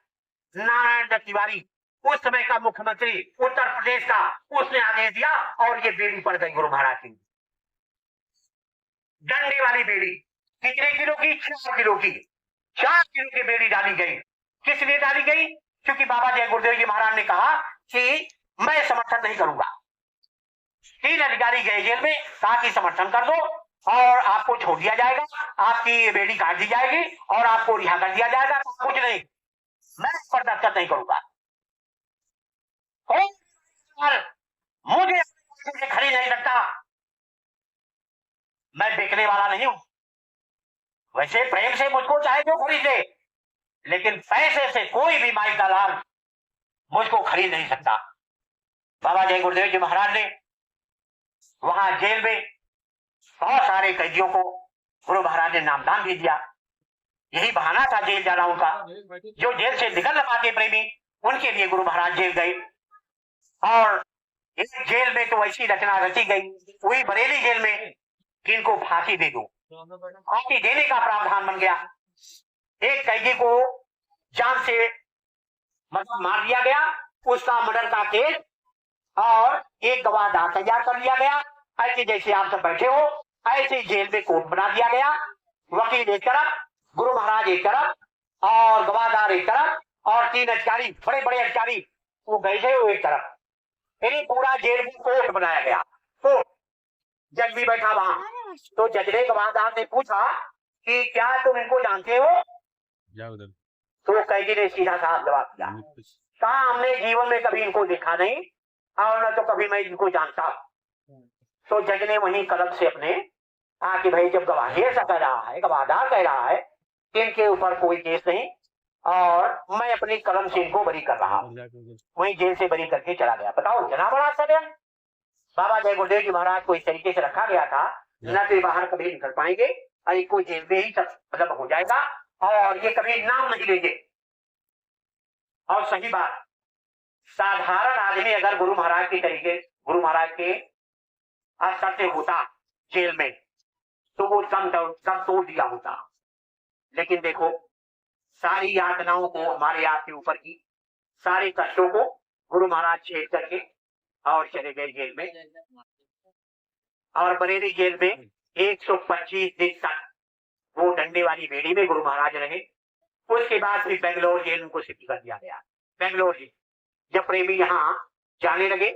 नारायण दत्त तिवारी, उस समय का मुख्यमंत्री उत्तर प्रदेश का, उसने आदेश दिया और ये बेड़ी पड़ गई गुरु महाराज की। डंडे वाली बेड़ी कितने किलो की? 4 किलो की। 4 किलो की बेड़ी डाली गई। किस लिए डाली गई? क्योंकि बाबा जय गुरुदेव जी महाराज ने कहा कि मैं समर्थन नहीं करूंगा। 3 अधिकारी गए जेल में, कहा कि समर्थन कर दो और आपको छोड़ दिया जाएगा, आपकी बेड़ी काट दी जाएगी और आपको रिहा कर दिया जाएगा। कुछ नहीं, मैं इस पर दस्तखत नहीं करूंगा। मुझे खरीद नहीं सकता, मैं बेचने वाला नहीं हूं। वैसे प्रेम से मुझको चाहे जो खरीद ले, लेकिन पैसे से कोई भी माई का लाल मुझको खरीद नहीं सकता। बाबा जय गुरुदेव जी महाराज ने वहां जेल में बहुत सारे कैदियों को गुरु महाराज ने नामदान भी दिया। यही बहाना था जेल जाना उनका। जो जेल से निकल न पाते प्रेमी, उनके लिए गुरु महाराज जेल गए। और इस जेल में तो ऐसी रचना रची गई, वही बरेली जेल में, कि इनको फांसी दे दो। फांसी देने का प्रावधान बन गया। एक कैदी को जान से मतलब मार दिया गया, उसका मर्डर का केस, और एक गवाह तैयार कर लिया गया। ऐसे जैसे आप सब बैठे हो, ऐसे जेल में कोर्ट बना दिया गया। वकील एक तरफ, गुरु महाराज एक तरफ, और गवाहदार एक तरफ, और 3 अधिकारी, बड़े बड़े अधिकारी वो बैठे हुए एक तरफ। यानी पूरा जेल में कोर्ट बनाया गया। कोर्ट, जज भी बैठा वहां। तो जज ने गवाहदार ने पूछा कि क्या तुम इनको जानते हो? तो कैदी ने सीधा साफ जवाब दिया, कहा हमने जीवन में कभी इनको देखा नहीं और न तो कभी मैं इनको जानता। तो जज ने वहीं कलम से अपने कहा कि भाई जब गवाही ऐसा कह रहा है, गवाहदार कह रहा है कि इनके ऊपर कोई केस नहीं और मैं अपनी कलम से इनको बरी कर रहा हूँ, वहीं जेल से बरी करके चला गया। बताओ जना बड़ा आश्चर्य। बाबा जय गुरुदेव जी महाराज को इस तरीके से रखा गया था, न तो बाहर कभी निकल पाएंगे और इनको जेल में ही सब मतलब हो जाएगा और ये कभी नाम नहीं लेंगे। और सही बात, साधारण आदमी अगर गुरु महाराज के तरीके, गुरु महाराज के असर से होता जेल में, तो वो दम तोड़ दिया होता। लेकिन देखो, सारी यातनाओं को हमारे आपके ऊपर की, सारे कष्टों को गुरु महाराज छेड़ करके और चले गए जेल में। और बरेली जेल में 125 दिन तक वो डंडे वाली बेड़ी में गुरु महाराज रहे। उसके बाद फिर बेंगलोर जेल उनको शिफ्ट कर दिया गया। बेंगलोर जेल जब प्रेमी यहाँ जाने लगे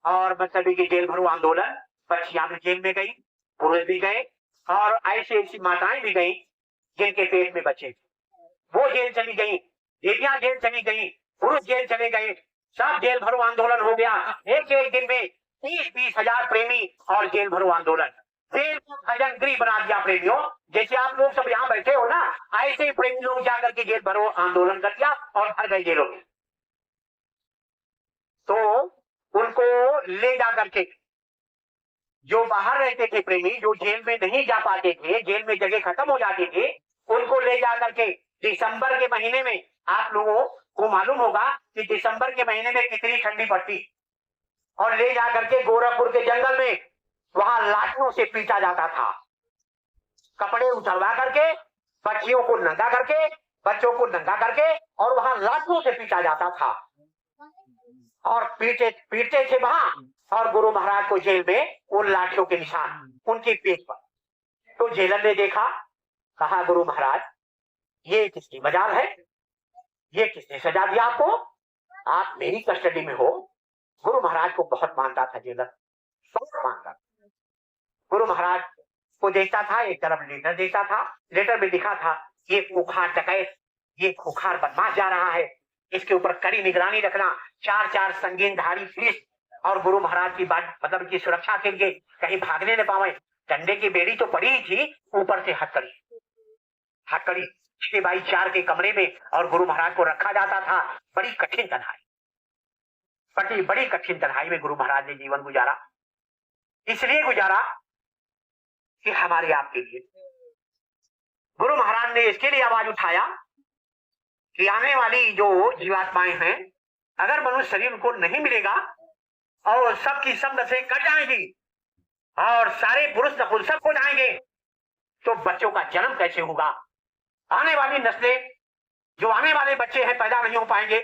और मतलब कि जेल भरो आंदोलन, बच्चियां भी जेल में गई, पुरुष भी गए, और ऐसी ऐसी माताएं भी गई जिनके पेट में बच्चे, वो जेल चली गई, देवियां जेल चली गई, पुरुष जेल चले गए, सब जेल भरो आंदोलन हो गया। एक दिन में 30-20 हजार प्रेमी और जेल भरो आंदोलन, जेल को भजन गृह बना दिया प्रेमियों। जैसे आप लोग सब यहाँ बैठे हो ना, ऐसे ही प्रेमी लोग जाकर के जेल भरो आंदोलन कर दिया और भर गए जेलों में। तो उनको ले जा करके जो बाहर रहते थे प्रेमी, जो जेल में नहीं जा पाते थे, जेल में जगह खत्म हो जाती थी, उनको ले जा करके दिसंबर के महीने में, आप लोगों को मालूम होगा कि दिसंबर के महीने में कितनी ठंडी पड़ती, और ले जा करके गोरखपुर के जंगल में वहां लाठियों से पीटा जाता था। कपड़े उतरवा करके, बच्चियों को नंगा करके, बच्चों को नंगा करके, और वहां लाठियों से पीटा जाता था, और पीटे पीटते थे वहां, और गुरु महाराज को जेल में उन लाठियों के निशान उनकी पीठ पर। तो जेलर ने देखा, कहा गुरु महाराज ये किसकी मजाल है, ये किसने सजा दिया आपको, आप मेरी कस्टडी में हो। गुरु महाराज को बहुत मानता था जेलर, बहुत मानता था। गुरु महाराज को देखता था, एक तरफ लेटर देखता था, लेटर में लिखा था ये खूंखार डकैत, ये खूंखार बदमाश जा रहा है, इसके ऊपर कड़ी निगरानी रखना, 4-4 संगीन धारी पुलिस, और गुरु महाराज की बात मतलब की सुरक्षा के लिए कहीं भागने न पावे। डंडे की बेड़ी तो पड़ी ही थी, ऊपर से हथकड़ी, हथकड़ी 6x4 के कमरे में, और गुरु महाराज को रखा जाता था। बड़ी कठिन तन्हाई, बड़ी कठिन तन्हाई में गुरु महाराज ने जीवन गुजारा। इसलिए गुजारा कि हमारे आपके लिए गुरु महाराज ने इसके लिए आवाज उठाया कि आने वाली जो जीवात्माएं हैं, अगर मनुष्य शरीर उनको नहीं मिलेगा और सबकी सब नसें कट जाएंगी और सारे पुरुष नपुंसक हो जाएंगे, तो बच्चों का जन्म कैसे होगा, आने वाली नस्लें, जो आने वाले बच्चे हैं पैदा नहीं हो पाएंगे,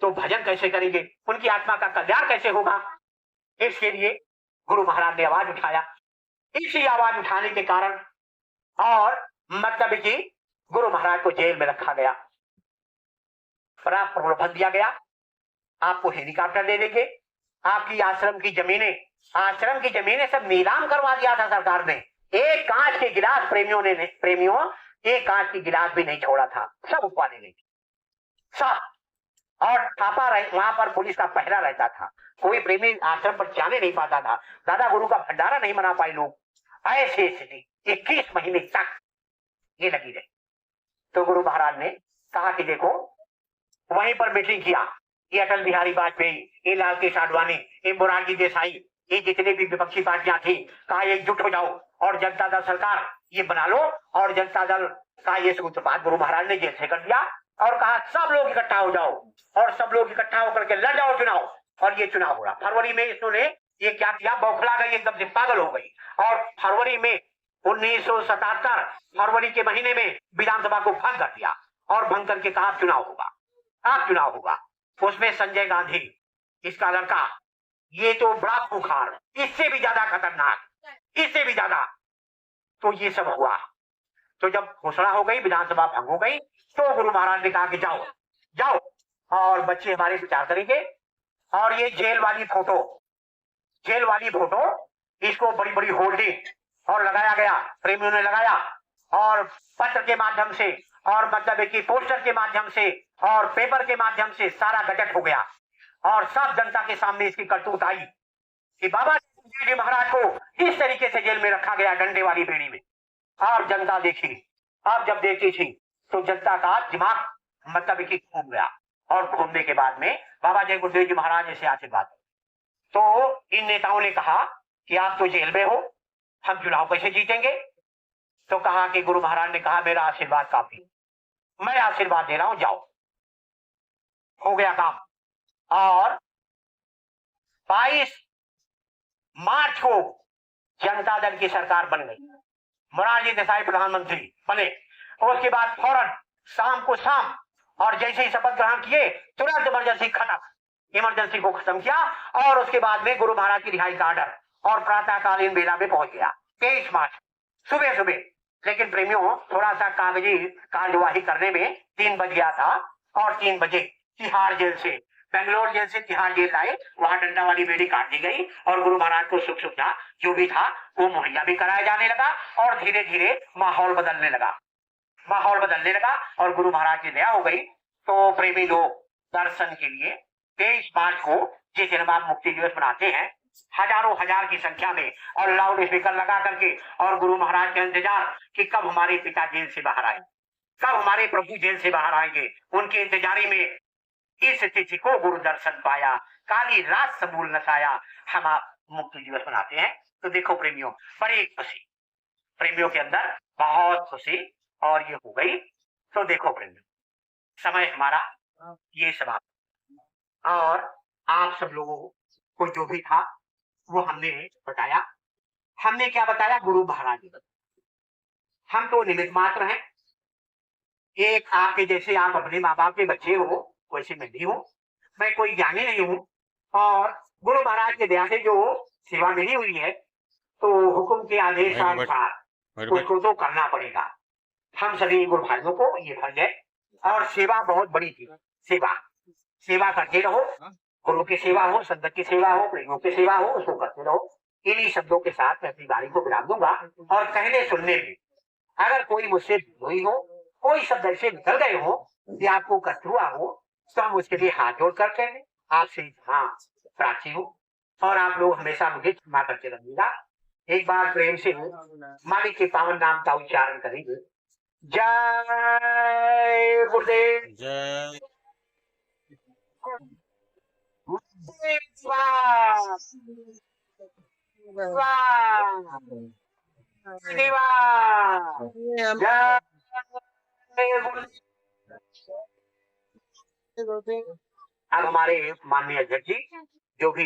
तो भजन कैसे करेंगे, उनकी आत्मा का कल्याण कैसे होगा। इसके लिए गुरु महाराज ने आवाज उठाया। इसी आवाज उठाने के कारण और मतलब कि गुरु महाराज को जेल में रखा गया, प्रलोभन दिया गया, आपको हेलीकॉप्टर दे देंगे, आपकी आश्रम की जमीनें सब नीलाम करवा दिया था सरकार ने। एक कांच के गिलास प्रेमियों एक कांच की गिलास भी नहीं छोड़ा था, सब उठवा ले गई सब। और छापा वहां पर पुलिस का पहरा रहता था, कोई प्रेमी आश्रम पर जाने नहीं पाता था, दादा गुरु का भंडारा नहीं मना पाए लोग। ऐसे स्थिति 21 महीने तक ये लगी रही। तो गुरु महाराज ने कहा कि देखो, वहीं पर मीटिंग किया, ये अटल बिहारी वाजपेयी, ये लाल कृष्ण आडवाणी, ये मोरारजी देसाई, ये जितने भी विपक्षी पार्टियां थी, कहा एकजुट हो जाओ और जनता दल सरकार ये बना लो, और जनता दल का ये सूत्रपात गुरु महाराज ने जेल से कर दिया, और कहा सब लोग इकट्ठा हो जाओ, और सब लोग इकट्ठा होकर के लड़ जाओ चुनाव। और ये चुनाव हो रहा। फरवरी में इन्होंने ये क्या किया, बौखला गई, एकदम से पागल हो गई, और फरवरी में 1977 फरवरी के महीने में विधानसभा को भंग कर दिया, और भंग करके कहा चुनाव होगा, आप चुनाव होगा। उसमें संजय गांधी, इसका लड़का, ये तो बड़ा खूंखार, इससे भी ज्यादा खतरनाक, इससे भी ज्यादा। तो ये सब हुआ। तो जब घोषणा हो गई, विधानसभा भंग हो गई, तो गुरु महाराज ने कहा कि जाओ जाओ, और बच्चे हमारे विचार करेंगे। और ये जेल वाली फोटो, इसको बड़ी बड़ी होल्डिंग और लगाया गया, प्रेमियों ने लगाया, और पत्र के माध्यम से, और मतलब कि पोस्टर के माध्यम से, और पेपर के माध्यम से सारा गजट हो गया, और सब जनता के सामने इसकी करतूत आई कि बाबा जी महाराज को इस तरीके से जेल में रखा गया, डंडे वाली बेड़ी में। और जनता देखी, अब जब देखी थी तो जनता का दिमाग मतलब कि घूम गया, और घूमने के बाद में बाबा जय गुरुदेव जी महाराज ऐसे आशीर्वाद। तो इन नेताओं ने कहा कि आप तो जेल में हो, हम चुनाव कैसे जीतेंगे। तो कहा कि गुरु महाराज ने कहा मेरा आशीर्वाद काफी, मैं आशीर्वाद दे रहा हूं, जाओ। हो गया काम। और 22 मार्च को जनता दल की सरकार बन गई, मोरारजी देसाई प्रधानमंत्री बने। और उसके बाद फौरन शाम को शाम, और जैसे ही शपथ ग्रहण किए तुरंत इमरजेंसी को खत्म किया, और उसके बाद में गुरु महाराज की रिहाई का ऑर्डर, और प्रातःकालीन बेला में पहुंच गया 23 मार्च सुबह। लेकिन प्रेमियों, थोड़ा सा कागजी कार्यवाही करने में 3 बज गया था, और 3 बजे तिहाड़ जेल से, बेंगलोर जेल से तिहाड़ जेल आए, वहां डंडा वाली बेड़ी काट दी गई, और गुरु महाराज को सुख सुविधा जो भी था वो मुहैया भी कराया जाने लगा, और धीरे धीरे माहौल बदलने लगा, और गुरु महाराज की दया हो गई। तो प्रेमी लोग दर्शन के लिए 23 मार्च को, जिस दिन आप मुक्ति दिवस मनाते हैं, हजारों हजार की संख्या में, और लाउड स्पीकर लगा करके, और गुरु महाराज के इंतजार कि कब हमारे पिता जेल से बाहर आए, कब हमारे प्रभु जेल से बाहर आएंगे, उनके इंतजारी में इस तिथि को गुरु दर्शन पाया, काली रात समूल नसाया, हम आप मुक्ति दिवस मनाते हैं। तो देखो प्रेमियों, बड़ी खुशी, प्रेमियों के अंदर बहुत खुशी और ये हो गई। तो देखो प्रेमियों, समय हमारा ये समाप्त, और आप सब लोगों को जो भी था वो हमने बताया। हमने क्या बताया? गुरु महाराज ने बताया। हम तो निमित्त मात्र हैं। एक आपके जैसे आप अपने माँ बाप के बच्चे हो, वैसे मैं भी हूँ। मैं कोई ज्ञानी नहीं हूँ, और गुरु महाराज की दया से जो सेवा मिली हुई है, तो हुक्म के आदेश भाई बट अनुसार उसको तो करना पड़ेगा। हम सभी गुरु भाइयों को ये फर्ज है, और सेवा बहुत बड़ी चीज है। सेवा सेवा करते रहो, गुरु की सेवा हो, संगत की सेवा हो, प्रेमियों की सेवा हो, उसको करते रहो। इन्हीं शब्दों के साथ मैं अपनी गाड़ी को विराम दूंगा। और कहने सुनने में अगर कोई मुझसे हुई हो, कोई शब्द ऐसे निकल गए हो कि आपको कष्ट हुआ हो, तो हम उसके लिए हाथ जोड़ कर कहें, आपसे हाँ प्रार्थी हूँ, और आप लोग हमेशा मुझे क्षमा करते रहिएगा। एक बार प्रेम से मालिक के पावन नाम का उच्चारण करेंगे। जय गुरुदेव। जय वाह वाह वाह, जय गुरुदेव। अब हमारे माननीय अध्यक्ष जी जो भी